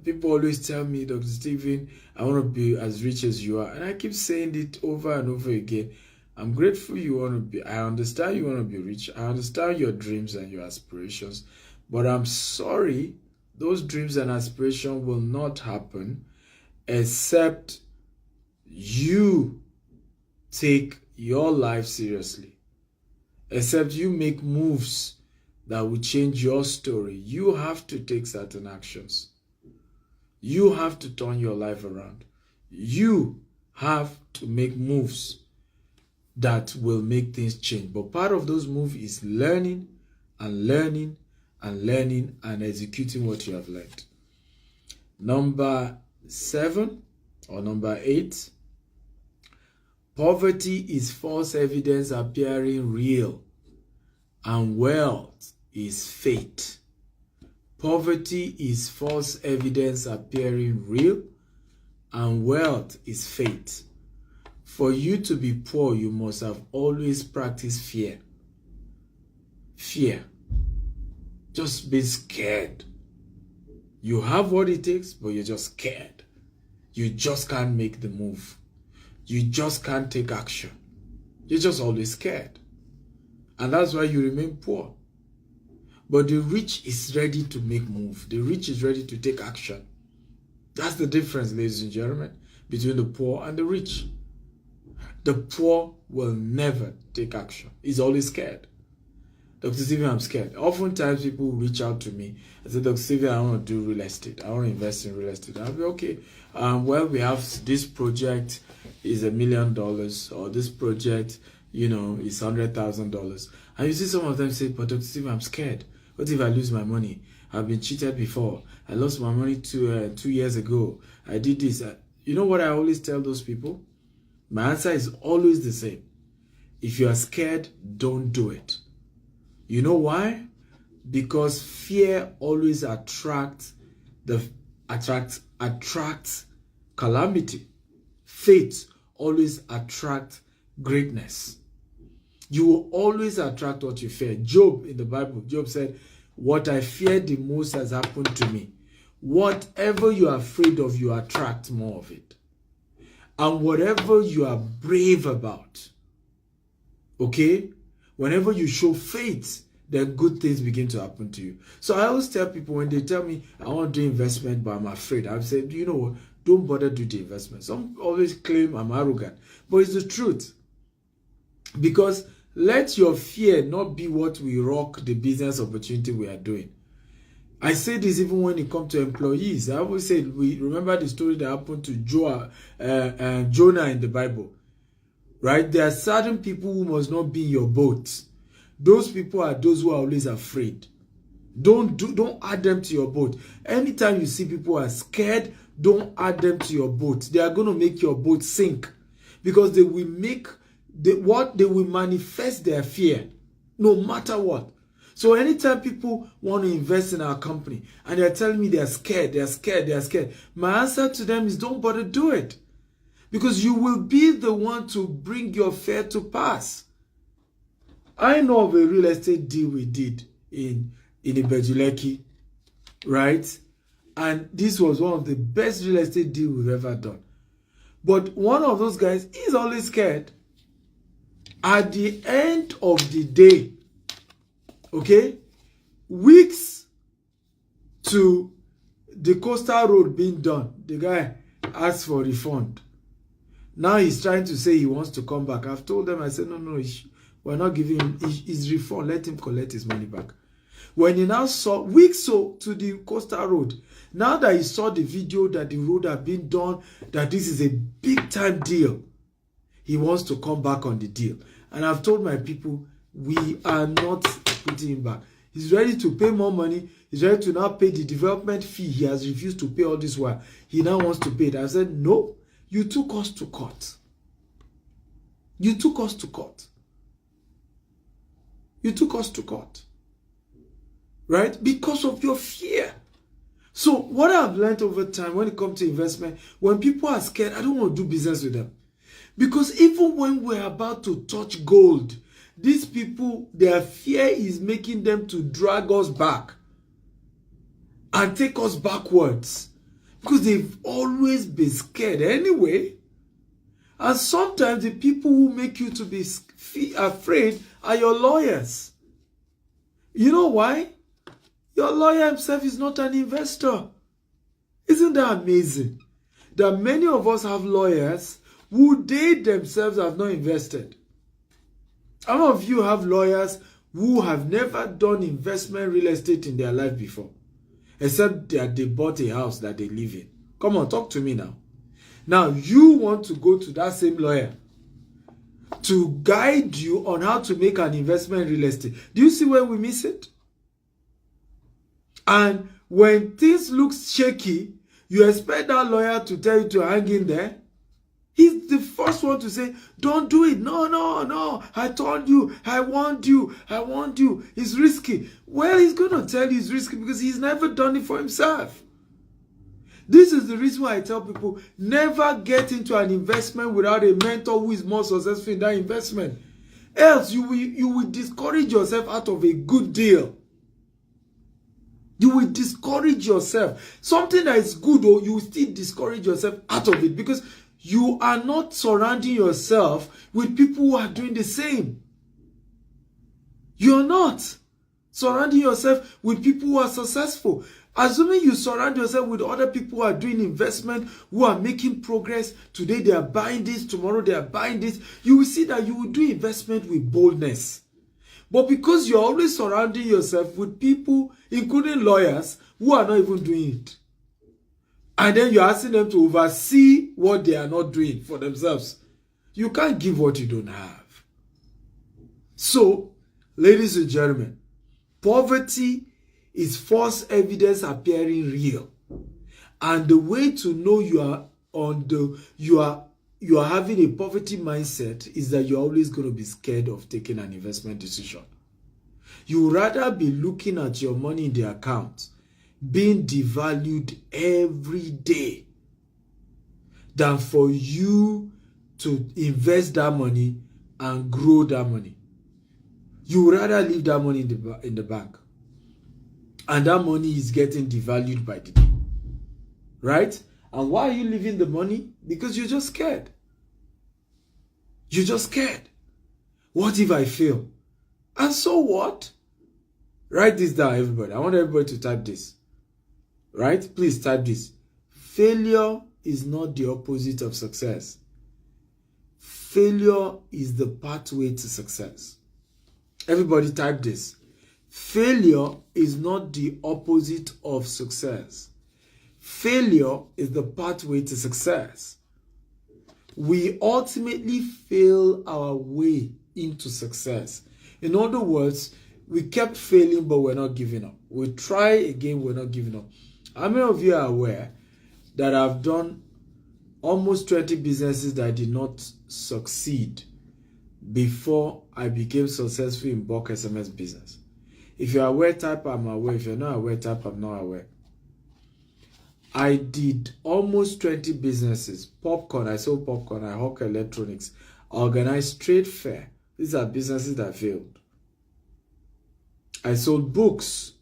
Speaker 1: people always tell me, Dr. Stephen, I want to be as rich as you are. And I keep saying it over and over again. I'm grateful you want to be. I understand you want to be rich. I understand your dreams and your aspirations. But I'm sorry, those dreams and aspirations will not happen except you take your life seriously. Except you make moves that will change your story. You have to take certain actions. You have to turn your life around. You have to make moves that will make things change. But part of those moves is learning and learning and executing what you have learned. Number 7 or number 8, poverty is false evidence appearing real, and wealth is faith. Poverty is false evidence appearing real, and wealth is faith. For you to be poor, you must have always practiced fear. Fear. Just be scared. You have what it takes, but you're just scared. You just can't make the move. You just can't take action. You're just always scared. And that's why you remain poor. But the rich is ready to make move. The rich is ready to take action. That's the difference, ladies and gentlemen, between the poor and the rich. The poor will never take action. He's always scared. Dr. Stephen, I'm scared. Oftentimes people reach out to me and say, Dr. Stephen, I want to do real estate. I want to invest in real estate. I'll be okay. Well, we have this project is $1 million, or this project, is $100,000. And you see some of them say, but Dr. Stephen, I'm scared. What if I lose my money? I've been cheated before. I lost my money 2 years ago. I did this. You know what I always tell those people? My answer is always the same. If you are scared, don't do it. You know why? Because fear always attracts calamity. Faith always attracts greatness. You will always attract what you fear. Job in the Bible, Job said, what I fear the most has happened to me. Whatever you are afraid of, you attract more of it. And whatever you are brave about, okay? Whenever you show faith, then good things begin to happen to you. So I always tell people when they tell me, I want to do investment, but I'm afraid. I've said, you know what? Don't bother do the investment. Some always claim I'm arrogant, but it's the truth. Because let your fear not be what will rock the business opportunity we are doing. I say this even when it comes to employees. I always say, we remember the story that happened to Jonah in the Bible. Right? There are certain people who must not be in your boat. Those people are those who are always afraid. Don't add them to your boat. Anytime you see people are scared, don't add them to your boat. They are going to make your boat sink, because they will manifest their fear, no matter what. So anytime people want to invest in our company and they're telling me they're scared, my answer to them is don't bother do it. Because you will be the one to bring your fear to pass. I know of a real estate deal we did in Ibejuleki, right? And this was one of the best real estate deals we've ever done. But one of those guys is always scared. At the end of the day, okay, weeks to the coastal road being done, the guy asked for refund. Now he's trying to say he wants to come back. I've told them, I said, no, we're not giving him his refund. Let him collect his money back. When he now saw, weeks to the coastal road, now that he saw the video that the road had been done, that this is a big time deal, he wants to come back on the deal. And I've told my people, we are not putting him back. He's ready to pay more money. He's ready to now pay the development fee. He has refused to pay all this while. He now wants to pay it. I said, no. You took us to court. You took us to court. You took us to court. Right? Because of your fear. So what I've learned over time when it comes to investment, when people are scared, I don't want to do business with them. Because even when we're about to touch gold, these people, their fear is making them to drag us back and take us backwards. Because they've always been scared anyway. And sometimes the people who make you to be afraid are your lawyers. You know why? Your lawyer himself is not an investor. Isn't that amazing? That many of us have lawyers who they themselves have not invested. Some of you have lawyers who have never done investment real estate in their life before. Except that they bought a house that they live in. Come on, talk to me now. Now, you want to go to that same lawyer to guide you on how to make an investment in real estate. Do you see where we miss it? And when things look shaky, you expect that lawyer to tell you to hang in there. He's the first one to say, don't do it. No, no, no. I told you. I warned you. I warned you. It's risky. Well, he's going to tell you it's risky because he's never done it for himself. This is the reason why I tell people, never get into an investment without a mentor who is more successful in that investment. Else, you will discourage yourself out of a good deal. You will discourage yourself. Something that is good, or you will still discourage yourself out of it because you are not surrounding yourself with people who are doing the same. You're not surrounding yourself with people who are successful. Assuming you surround yourself with other people who are doing investment, who are making progress. Today they are buying this, tomorrow they are buying this. You will see that you will do investment with boldness. But because you're always surrounding yourself with people, including lawyers, who are not even doing it, and then you're asking them to oversee what they are not doing for themselves, you can't give what you don't have. So, ladies and gentlemen, poverty is false evidence appearing real. And the way to know you are having a poverty mindset is that you're always going to be scared of taking an investment decision. You would rather be looking at your money in the account being devalued every day than for you to invest that money and grow that money. You would rather leave that money in the bank. And that money is getting devalued by the day. Right? And why are you leaving the money? Because you're just scared. You're just scared. What if I fail? And so what? Write this down, everybody. I want everybody to type this. Right? Please type this. Failure is not the opposite of success. Failure is the pathway to success. Everybody type this. Failure is not the opposite of success. Failure is the pathway to success. We ultimately fail our way into success. In other words, we kept failing, but we're not giving up. We try again, we're not giving up. How many of you are aware that I've done almost 20 businesses that did not succeed before I became successful in bulk SMS business? If you're aware, type I'm aware. If you're not aware, type I'm not aware. I did almost 20 businesses. Popcorn, I sold popcorn. I hawk electronics. I organized trade fair. These are businesses that failed. I sold books.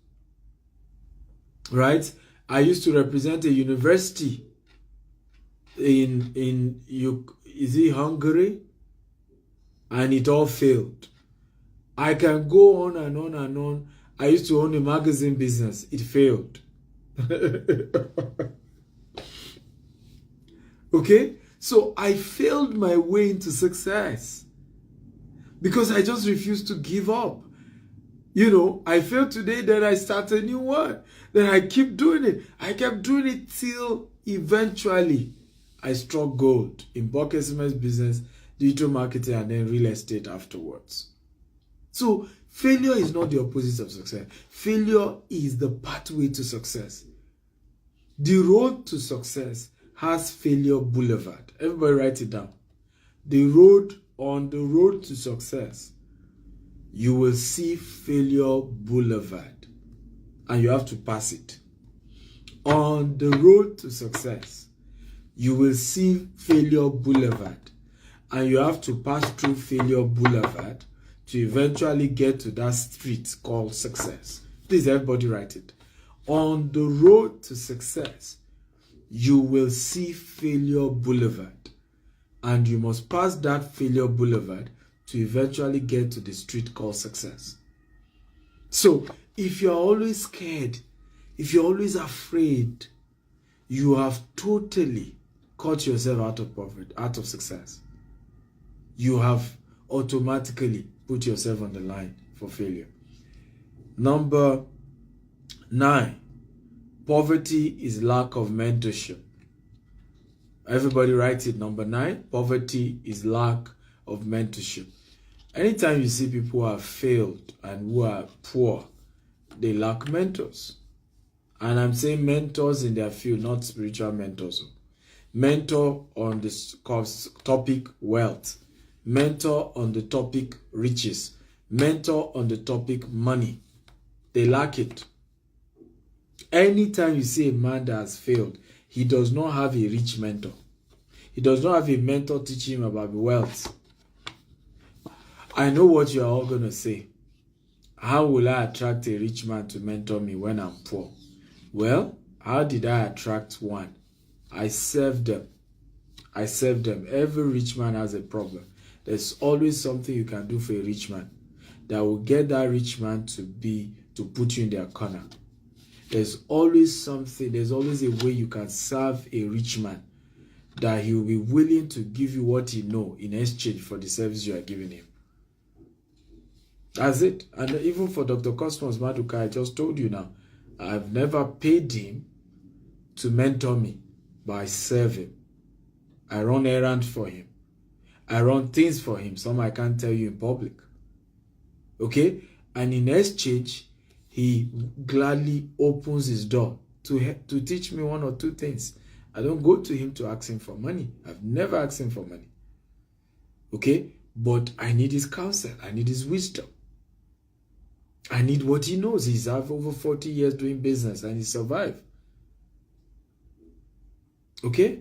Speaker 1: Right? I used to represent a university in Hungary? And it all failed. I can go on and on and on. I used to own a magazine business. It failed. Okay? So I failed my way into success because I just refused to give up. You know, I failed today, then I start a new one. Then I keep doing it. I kept doing it till eventually I struck gold in bulk SMS business, digital marketing, and then real estate afterwards. So failure is not the opposite of success. Failure is the pathway to success. The road to success has failure boulevard. Everybody write it down. On the road to success, you will see failure boulevard and you have to pass it. On the road to success, you will see failure boulevard and you have to pass through failure boulevard to eventually get to that street called success. Please, everybody write it. On the road to success, you will see failure boulevard. And you must pass that failure boulevard to eventually get to the street called success. So, if you're always scared, if you're always afraid, you have totally cut yourself out of poverty, out of success. You have automatically put yourself on the line for failure. Number 9, poverty is lack of mentorship. Everybody writes it. Number 9, poverty is lack of mentorship. Anytime you see people who have failed and who are poor, they lack mentors. And I'm saying mentors in their field, not spiritual mentors. Mentor on this topic wealth. Mentor on the topic riches. Mentor on the topic money. They lack it. Anytime you see a man that has failed, he does not have a rich mentor. He does not have a mentor teaching him about wealth. I know what you are all going to say. How will I attract a rich man to mentor me when I'm poor? Well, how did I attract one? I serve them. Every rich man has a problem. There's always something you can do for a rich man that will get that rich man to put you in their corner. There's always something, there's always a way you can serve a rich man that he will be willing to give you what he knows in exchange for the service you are giving him. That's it. And even for Dr. Cosmos Maduka, I just told you now, I've never paid him to mentor me, but I serve him. I run errands for him. I run things for him, some I can't tell you in public. Okay? And in exchange, he gladly opens his door to teach me one or two things. I don't go to him to ask him for money. I've never asked him for money. Okay? But I need his counsel. I need his wisdom. I need what he knows. He's had over 40 years doing business and he survived. Okay?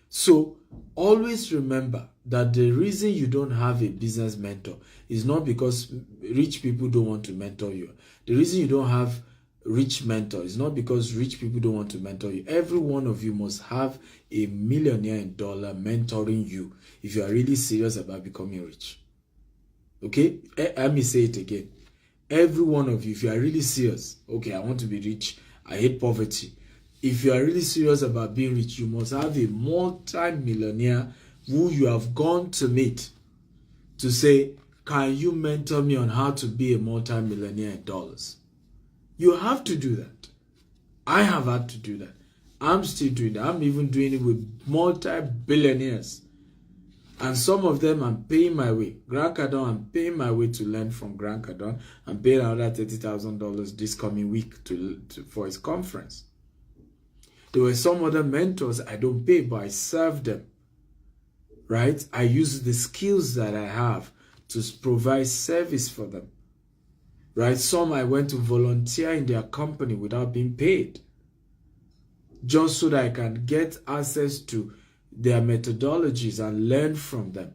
Speaker 1: So, always remember that the reason you don't have a business mentor is not because rich people don't want to mentor you. The reason you don't have rich mentor is not because rich people don't want to mentor you. Every one of you must have a millionaire in dollar mentoring you if you are really serious about becoming rich. Okay? Let me say it again. Every one of you, if you are really serious, okay, I want to be rich, I hate poverty. If you are really serious about being rich, you must have a multi-millionaire who you have gone to meet to say, can you mentor me on how to be a multi-millionaire in dollars? You have to do that. I have had to do that. I'm still doing that. I'm even doing it with multi-billionaires. And some of them I'm paying my way. Grant Cardone, I'm paying my way to learn from Grant Cardone. I'm paying another $30,000 this coming week for his conference. There were some other mentors I don't pay, but I serve them. Right? I use the skills that I have to provide service for them. Right? Some I went to volunteer in their company without being paid. Just so that I can get access to their methodologies and learn from them.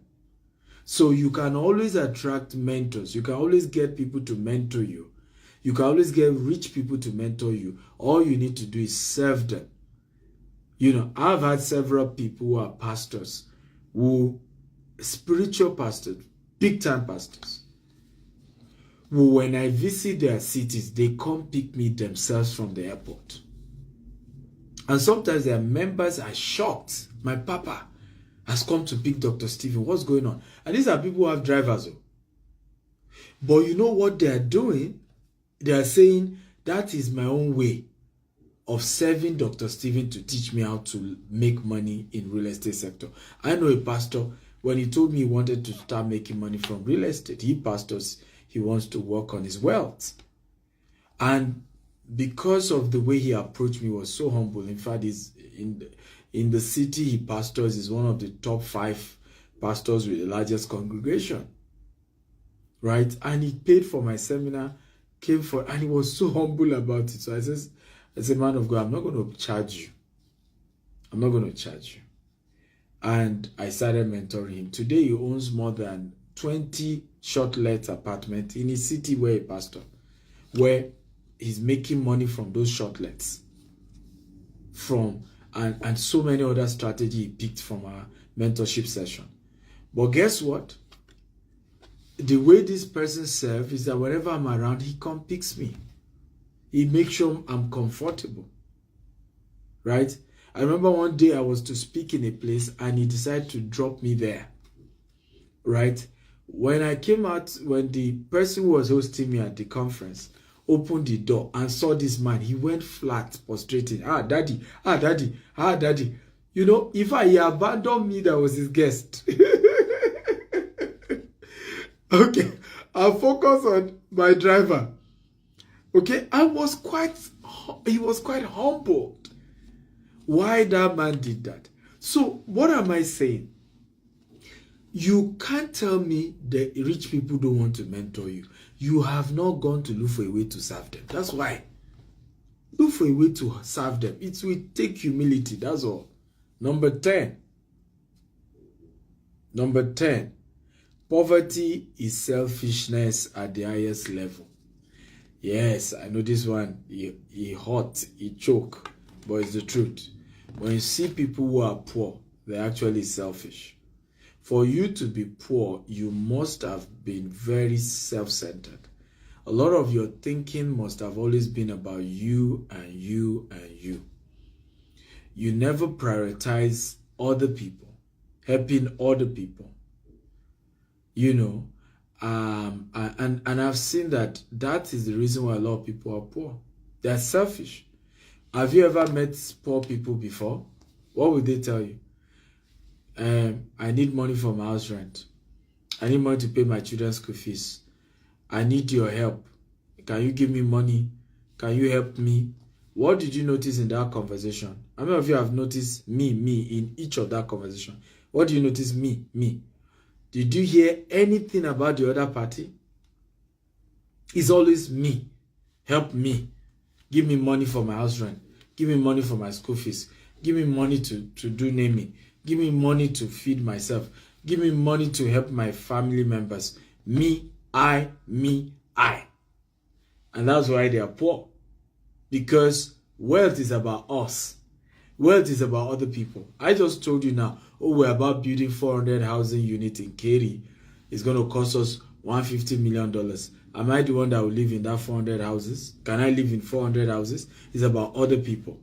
Speaker 1: So you can always attract mentors. You can always get people to mentor you. You can always get rich people to mentor you. All you need to do is serve them. You know, I've had several people who are pastors, spiritual pastors, big time pastors, who when I visit their cities, they come pick me themselves from the airport. And sometimes their members are shocked. My papa has come to pick Dr. Stephen. What's going on? And these are people who have drivers. But you know what they are doing? They are saying, that is my own way of serving Dr. Stephen to teach me how to make money in real estate sector. I know a pastor, when he told me he wanted to start making money from real estate, he wants to work on his wealth. And because of the way he approached me, was so humble. In fact, he's in the city he pastors, is one of the top 5 pastors with the largest congregation. Right? And he paid for my seminar, and he was so humble about it. So I said, man of God, I'm not going to charge you. I'm not going to charge you. And I started mentoring him. Today he owns more than 20 short-let apartments in a city where he pastor, where he's making money from those shortlets, and so many other strategies he picked from our mentorship session. But guess what? The way this person serves is that whenever I'm around, he comes picks me. He makes sure I'm comfortable. Right? I remember one day I was to speak in a place and he decided to drop me there. Right? When I came out, when the person who was hosting me at the conference opened the door and saw this man, he went flat, prostrating. Daddy. You know, if he abandoned me, that was his guest. Okay, I'll focus on my driver. Okay, he was quite humbled why that man did that. So what am I saying? You can't tell me the rich people don't want to mentor you. You have not gone to look for a way to serve them. That's why. Look for a way to serve them. It will take humility. That's all. Number 10. Number 10. Poverty is selfishness at the highest level. Yes, I know this one. He hot, he choke, but it's the truth. When you see people who are poor, they're actually selfish. For you to be poor, you must have been very self-centered. A lot of your thinking must have always been about you and you and you. You never prioritize other people, helping other people. You know, and I've seen that is the reason why a lot of people are poor. They're selfish. Have you ever met poor people before? What would they tell you? I need money for my house rent. I need money to pay my children's school fees. I need your help. Can you give me money? Can you help me? What did you notice in that conversation? How many of you have noticed me in each of that conversation? What do you notice? Me. Did you hear anything about the other party? It's always me. Help me. Give me money for my house rent. Give me money for my school fees. Give me money to do naming. Give me money to feed myself. Give me money to help my family members. Me, I. And that's why they are poor. Because wealth is about us. Wealth is about other people. I just told you now, we're about building 400 housing units in Katy. It's going to cost us $150 million. Am I the one that will live in that 400 houses? Can I live in 400 houses? It's about other people.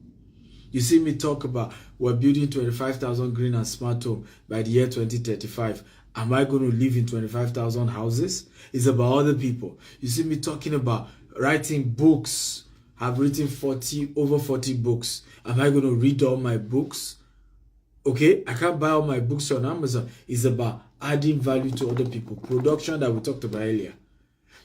Speaker 1: You see me talk about we're building 25,000 green and smart home by the year 2035. Am I going to live in 25,000 houses? It's about other people. You see me talking about writing books. I've written over 40 books. Am I going to read all my books? Okay, I can't buy all my books on Amazon. It's about adding value to other people. Production that we talked about earlier.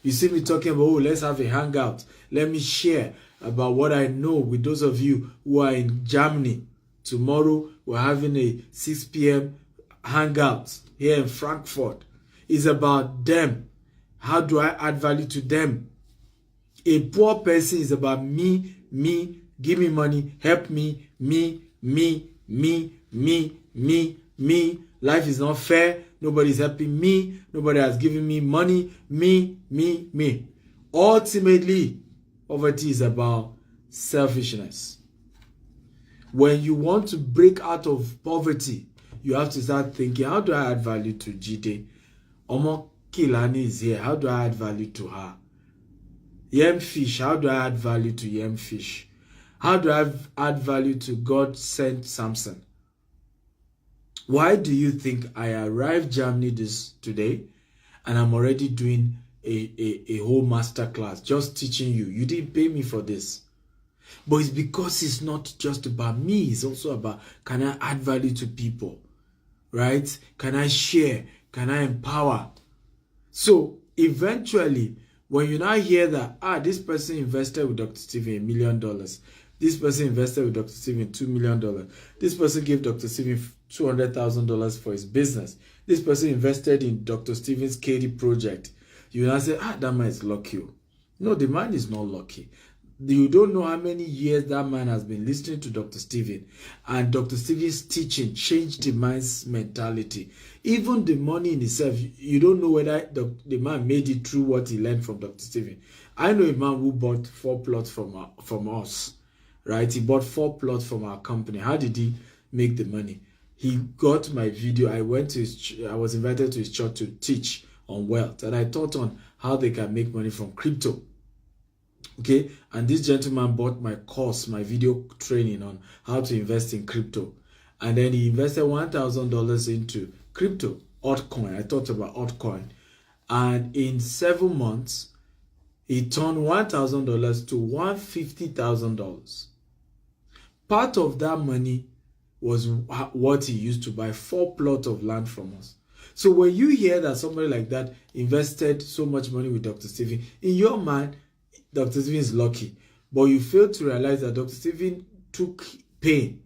Speaker 1: You see me talking about, let's have a hangout. Let me share about what I know with those of you who are in Germany. Tomorrow, we're having a 6 p.m. hangout here in Frankfurt. It's about them. How do I add value to them? A poor person is about me, give me money, help me, me. Life is not fair. Nobody's helping me. Nobody has given me money. Me. Ultimately, poverty is about selfishness. When you want to break out of poverty, you have to start thinking, how do I add value to Jide? Omo Kilani is here. How do I add value to her? Yemfish, how do I add value to Yemfish? How do I add value to God sent Samson? Why do you think I arrived Germany today and I'm already doing a whole master class just teaching you? You didn't pay me for this. But it's because it's not just about me. It's also about, can I add value to people? Right? Can I share? Can I empower? So eventually, when you now hear that, this person invested with Dr. Stephen $1 million. This person invested with Dr. Stephen $2 million. This person gave Dr. Stephen $200,000 for his business. This person invested in Dr. Stephen's Katy project. You now say, that man is lucky. No, the man is not lucky. You don't know how many years that man has been listening to Dr. Stephen. And Dr. Stephen's teaching changed the man's mentality. Even the money in itself, you don't know whether the man made it through what he learned from Dr. Stephen. I know a man who bought 4 plots from us. Right? He bought 4 plots from our company. How did he make the money? He got my video. I was invited to his church to teach on wealth. And I taught on how they can make money from crypto. Okay, and this gentleman bought my course, my video training on how to invest in crypto. And then he invested $1,000 into crypto, altcoin. I talked about altcoin. And in 7 months, he turned $1,000 to $150,000. Part of that money was what he used to buy 4 plots of land from us. So when you hear that somebody like that invested so much money with Dr. Stephen, in your mind, Dr. Stephen is lucky. But you fail to realize that Dr. Stephen took pain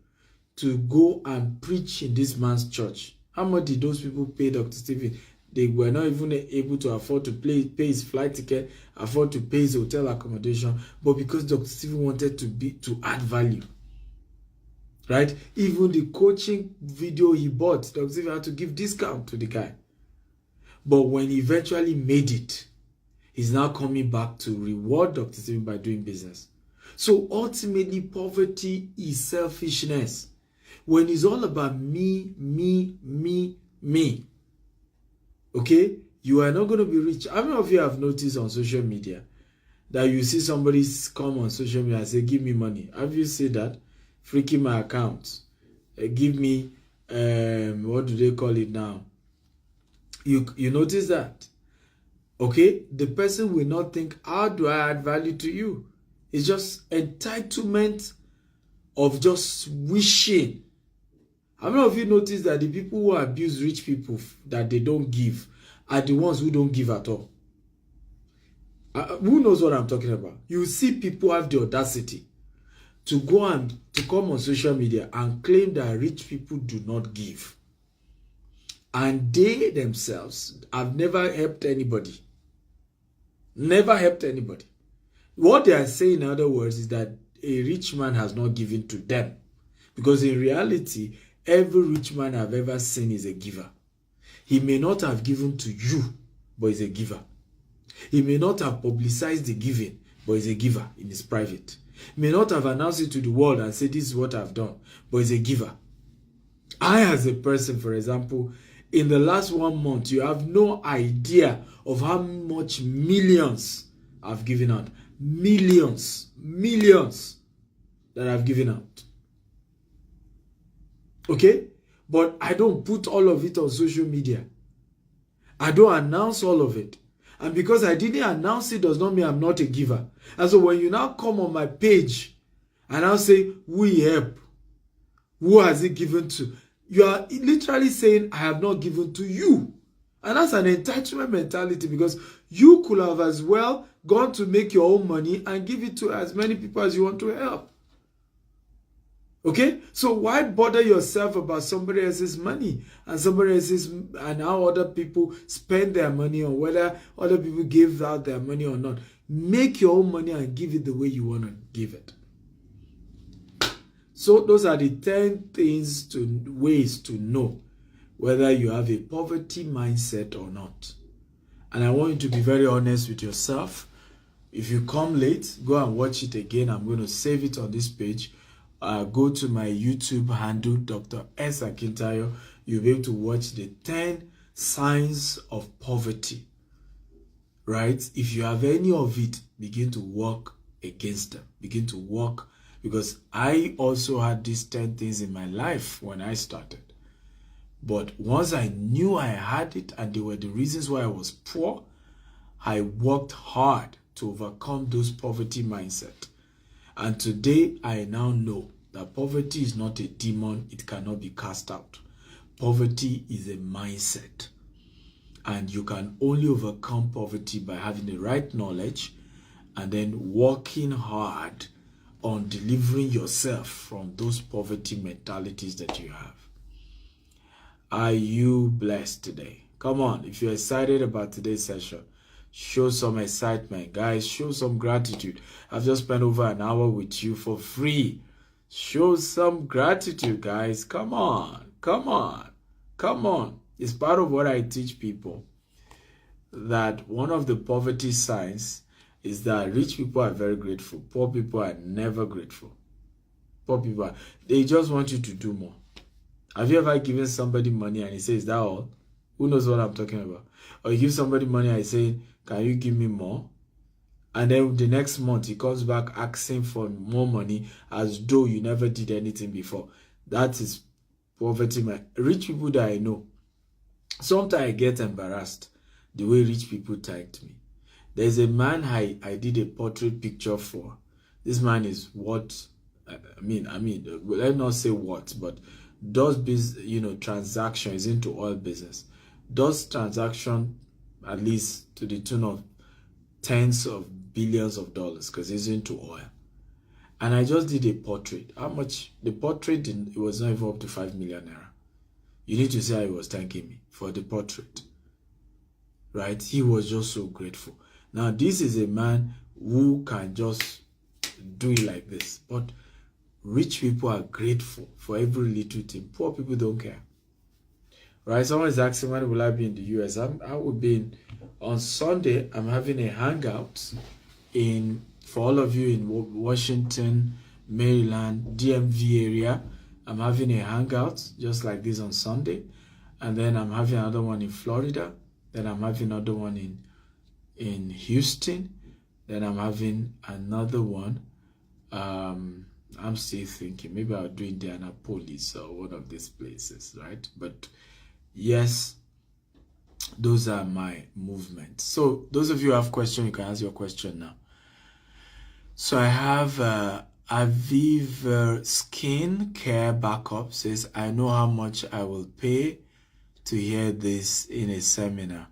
Speaker 1: to go and preach in this man's church. How much did those people pay Dr. Stephen? They were not even able to afford to pay his flight ticket, afford to pay his hotel accommodation, but because Dr. Stephen wanted to add value. Right? Even the coaching video he bought, Dr. Stephen had to give discount to the guy. But when he eventually made it, he's now coming back to reward Dr. Stephen by doing business. So ultimately, poverty is selfishness. When it's all about me, me, me, me, okay, you are not going to be rich. How many of you have noticed on social media that you see somebody come on social media and say, give me money? Have you seen that? Freaking my account. Give me, what do they call it now? You notice that? Okay, the person will not think, how do I add value to you? It's just entitlement of just wishing. How many of you notice that the people who abuse rich people that they don't give are the ones who don't give at all? Who knows what I'm talking about? You see people have the audacity to go and to come on social media and claim that rich people do not give. And they themselves have never helped anybody. Never helped anybody. What they are saying, in other words, is that a rich man has not given to them. Because in reality, every rich man I've ever seen is a giver. He may not have given to you, but he's a giver. He may not have publicized the giving, but he's a giver in his private. He may not have announced it to the world and said, this is what I've done, but he's a giver. I, as a person, for example, in the last 1 month, you have no idea of how much millions I've given out. Millions that I've given out. Okay? But I don't put all of it on social media. I don't announce all of it. And because I didn't announce it does not mean I'm not a giver. And so when you now come on my page and I'll say, we help, who has it given to? You are literally saying, I have not given to you. And that's an entitlement mentality, because you could have as well gone to make your own money and give it to as many people as you want to help. Okay? So why bother yourself about somebody else's money and somebody else's, and how other people spend their money, or whether other people give out their money or not? Make your own money and give it the way you want to give it. So those are the 10 ways to know whether you have a poverty mindset or not. And I want you to be very honest with yourself. If you come late, go and watch it again. I'm going to save it on this page. Go to my YouTube handle, Dr. S. Akintayo. You'll be able to watch the 10 signs of poverty. Right? If you have any of it, begin to work against them. Begin to work. Because I also had these 10 things in my life when I started. But once I knew I had it and they were the reasons why I was poor, I worked hard to overcome those poverty mindset. And today I now know that poverty is not a demon. It cannot be cast out. Poverty is a mindset. And you can only overcome poverty by having the right knowledge and then working hard on delivering yourself from those poverty mentalities that you have. Are you blessed today? Come on, if you're excited about today's session, show some excitement. Guys, show some gratitude. I've just spent over an hour with you for free. Show some gratitude, guys. Come on, come on, come on. It's part of what I teach people, that one of the poverty signs is that rich people are very grateful. Poor people are never grateful. Poor people, they just want you to do more. Have you ever given somebody money and he says, is that all? Who knows what I'm talking about? Or you give somebody money and say, can you give me more? And then the next month he comes back asking for more money as though you never did anything before. That is poverty. Rich people that I know, sometimes I get embarrassed the way rich people thanked me. There's a man I did a portrait picture for. This man is what, let's not say what, but does business, transactions into oil business. does transaction at least to the tune of tens of billions of dollars because it's into oil. And I just did a portrait. How much? The portrait, it was not even up to 5 million naira. You need to say how he was thanking me for the portrait. Right? He was just so grateful. Now, this is a man who can just do it like this. But rich people are grateful for every little thing. Poor people don't care. Right? Someone is asking, when will I be in the US? I will be on Sunday. I'm having a hangout for all of you in Washington, Maryland, DMV area. I'm having a hangout just like this on Sunday. And then I'm having another one in Florida. Then I'm having another one in Houston. Then I'm having another one. I'm still thinking maybe I'll do Indianapolis or one of these places, right? But yes, those are my movements. So those of you who have questions, you can ask your question now. So I have Aviv Skin Care Backup says, I know how much I will pay to hear this in a seminar.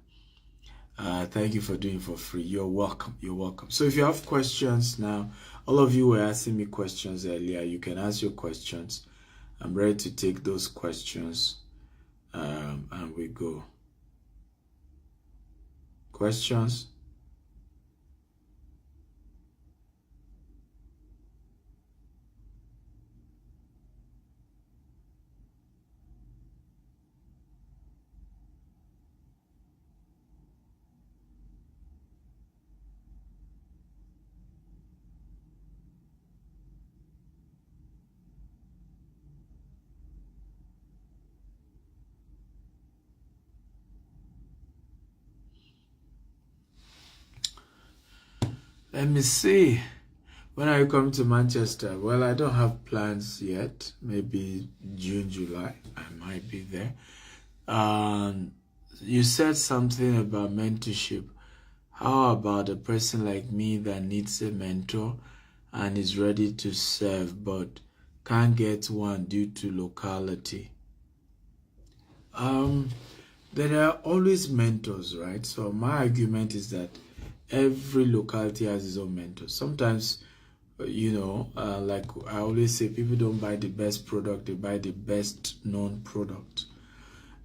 Speaker 1: Thank you for doing it for free. You're welcome. You're welcome. So if you have questions now, all of you were asking me questions earlier. You can ask your questions. I'm ready to take those questions. And we go. Questions? Let me see. When are you coming to Manchester? Well, I don't have plans yet. Maybe June, July. I might be there. You said something about mentorship. How about a person like me that needs a mentor and is ready to serve but can't get one due to locality? There are always mentors, right? So my argument is that every locality has its own mentor. Sometimes, like I always say, people don't buy the best product, they buy the best known product.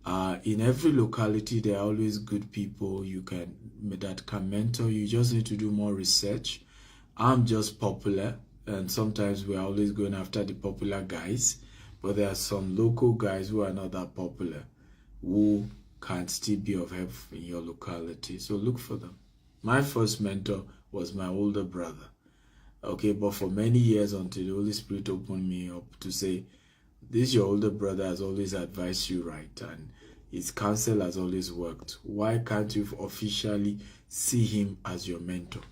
Speaker 1: In every locality, there are always good people that can mentor. You just need to do more research. I'm just popular, and sometimes we're always going after the popular guys, but there are some local guys who are not that popular, who can still be of help in your locality. So look for them. My first mentor was my older brother. Okay, but for many years until the Holy Spirit opened me up to say, this your older brother has always advised you right, and his counsel has always worked. Why can't you officially see him as your mentor?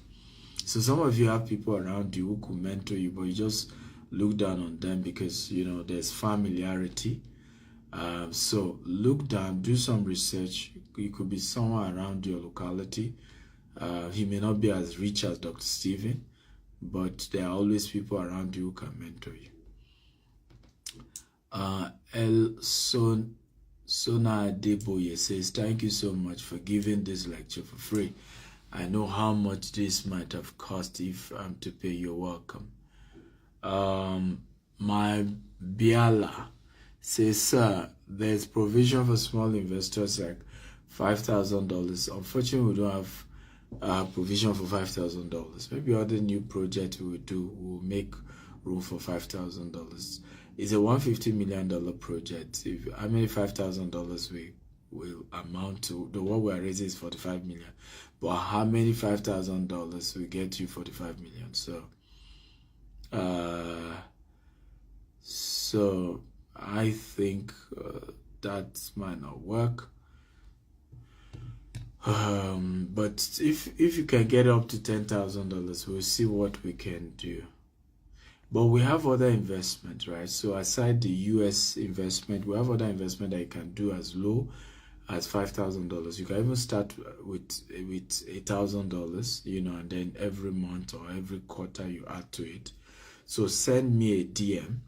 Speaker 1: So some of you have people around you who could mentor you, but you just look down on them because, there's familiarity. So look down, do some research. It could be someone around your locality. He may not be as rich as Dr. Stephen, but there are always people around you who can mentor you. Sona Adeboye says, thank you so much for giving this lecture for free. I know how much this might have cost if I'm to pay. You're welcome. My Biala says, sir, there's provision for small investors like $5,000. Unfortunately, we don't have provision for $5,000. Maybe other new project we will do will make room for $5,000. It's a $150 million project. How many $5,000 we will amount to? The what we are raising is $45 million, but how many $5,000 will get you $45 million? So I think that might not work. But if you can get up to $10,000, we'll see what we can do. But we have other investment, right? So aside the US investment, we have other investment that you can do as low as $5,000. You can even start with $1,000, and then every month or every quarter you add to it. So send me a DM,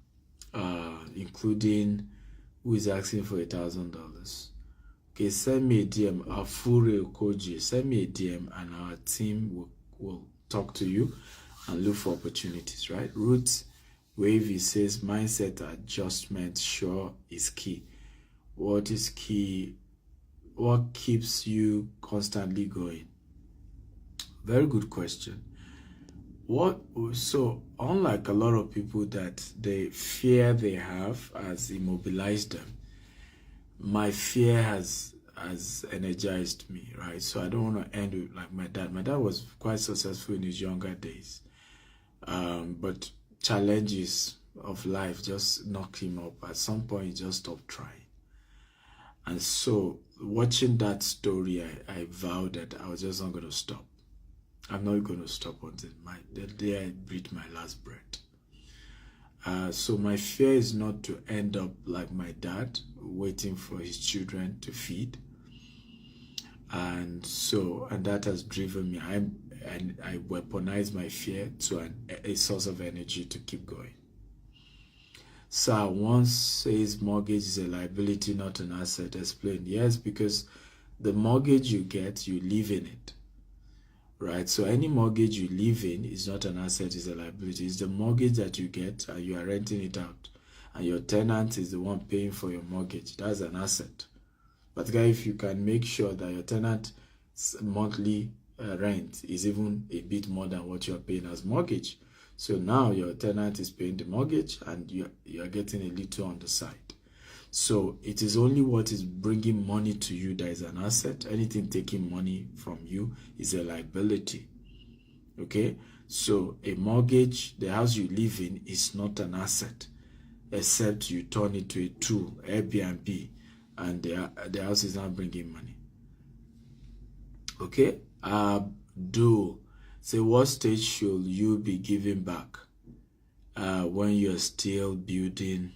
Speaker 1: including who is asking for $1,000. Okay, send me a DM, Afure Okoji. Send me a DM and our team will talk to you and look for opportunities, right? Ruth Wavy says mindset adjustment sure is key. What is key? What keeps you constantly going? Very good question. So unlike a lot of people that the fear they have has immobilized them, my fear has energized me, right? So I don't want to end with like my dad. My dad was quite successful in his younger days, but challenges of life just knocked him up. At some point, he just stopped trying. And so watching that story, I vowed that I was just not going to stop. I'm not going to stop until the day I breathe my last breath. So my fear is not to end up like my dad, waiting for his children to feed. And that has driven me. I weaponize my fear to a source of energy to keep going. Sir once says mortgage is a liability, not an asset. Explain. Yes, because the mortgage you get, you live in it. Right? So any mortgage you live in is not an asset, it's a liability. It's the mortgage that you get and you are renting it out. And your tenant is the one paying for your mortgage. That's an asset. But guys, if you can make sure that your tenant's monthly rent is even a bit more than what you're paying as mortgage. So now your tenant is paying the mortgage and you're getting a little on the side. So it is only what is bringing money to you that is an asset. Anything taking money from you is a liability. Okay? So a mortgage, the house you live in, is not an asset, except you turn it to a tool, Airbnb, and the house is not bringing money. Okay? Abdul, say, what stage should you be giving back when you're still building?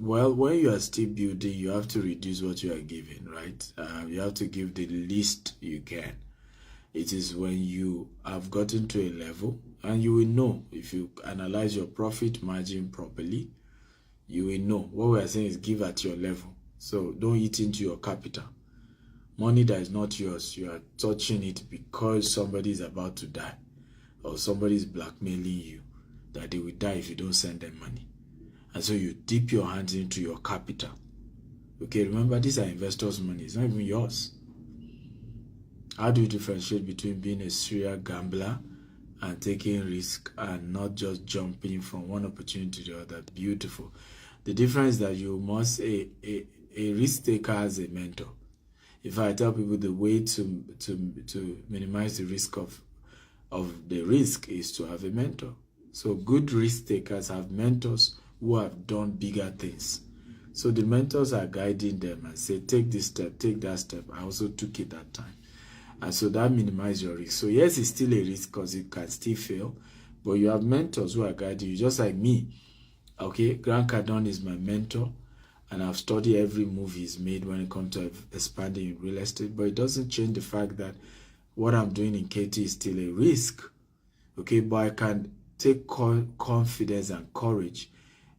Speaker 1: Well, when you are still building, you have to reduce what you are giving, right? You have to give the least you can. It is when you have gotten to a level, and you will know if you analyze your profit margin properly, you will know. What we are saying is give at your level. So don't eat into your capital. Money that is not yours, you are touching it because somebody is about to die or somebody is blackmailing you that they will die if you don't send them money. And so you dip your hands into your capital. Okay, remember, these are investors' money. It's not even yours. How do you differentiate between being a serial gambler and taking risk and not just jumping from one opportunity to the other? Beautiful. The difference is that you must, a risk taker has a mentor. If I tell people the way to minimize the risk of the risk is to have a mentor. So good risk takers have mentors who have done bigger things. So the mentors are guiding them and say, take this step, take that step. I also took it that time. And so that minimizes your risk. So yes, it's still a risk because it can still fail, but you have mentors who are guiding you, just like me. Okay, Grant Cardone is my mentor, and I've studied every move he's made when it comes to expanding in real estate, but it doesn't change the fact that what I'm doing in KT is still a risk. Okay, but I can take confidence and courage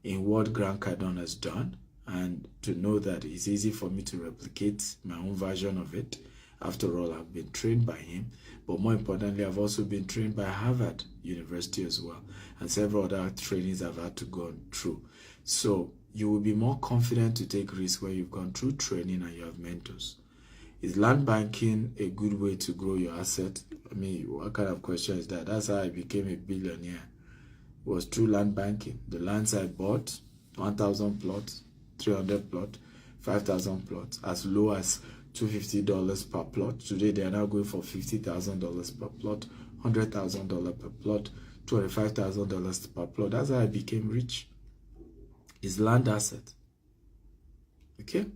Speaker 1: in what Grant Cardone has done, and to know that it's easy for me to replicate my own version of it. After all, I've been trained by him, but more importantly, I've also been trained by Harvard University as well, and several other trainings I've had to go through. So you will be more confident to take risks when you've gone through training and you have mentors. Is land banking a good way to grow your asset? I mean, what kind of question is that? That's how I became a billionaire. It was through land banking. The lands I bought, 1,000 plots, 300 plots, 5,000 plots, as low as $250 per plot. Today they are now going for $50,000 per plot, $100,000 per plot, $25,000 per plot. That's how I became rich. It's land asset. Okay?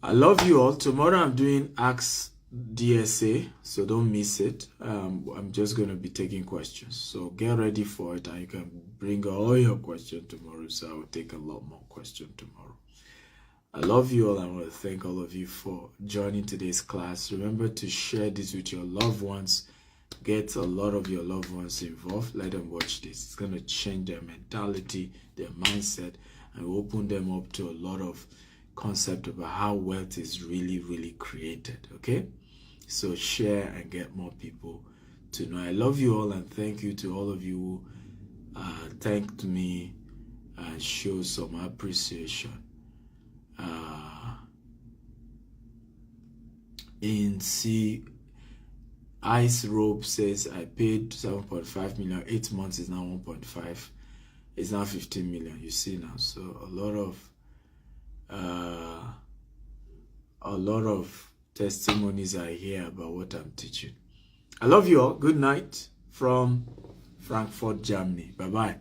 Speaker 1: I love you all. Tomorrow I'm doing Ask DSA, so don't miss it. I'm just going to be taking questions. So get ready for it, and you can bring all your questions tomorrow. So I will take a lot more questions tomorrow. I love you all. I want to thank all of you for joining today's class. Remember to share this with your loved ones. Get a lot of your loved ones involved. Let them watch this. It's going to change their mentality, their mindset, and open them up to a lot of concept about how wealth is really created. Okay, so share and get more people to know. I love you all, and thank you to all of you who thanked me and show some appreciation. In C, Ice Rope says, I paid 7.5 million, 8 months is now 1.5, it's now 15 million. You see now, so a lot of testimonies are here about what I'm teaching. I love you all. Good night from Frankfurt, Germany. Bye-bye.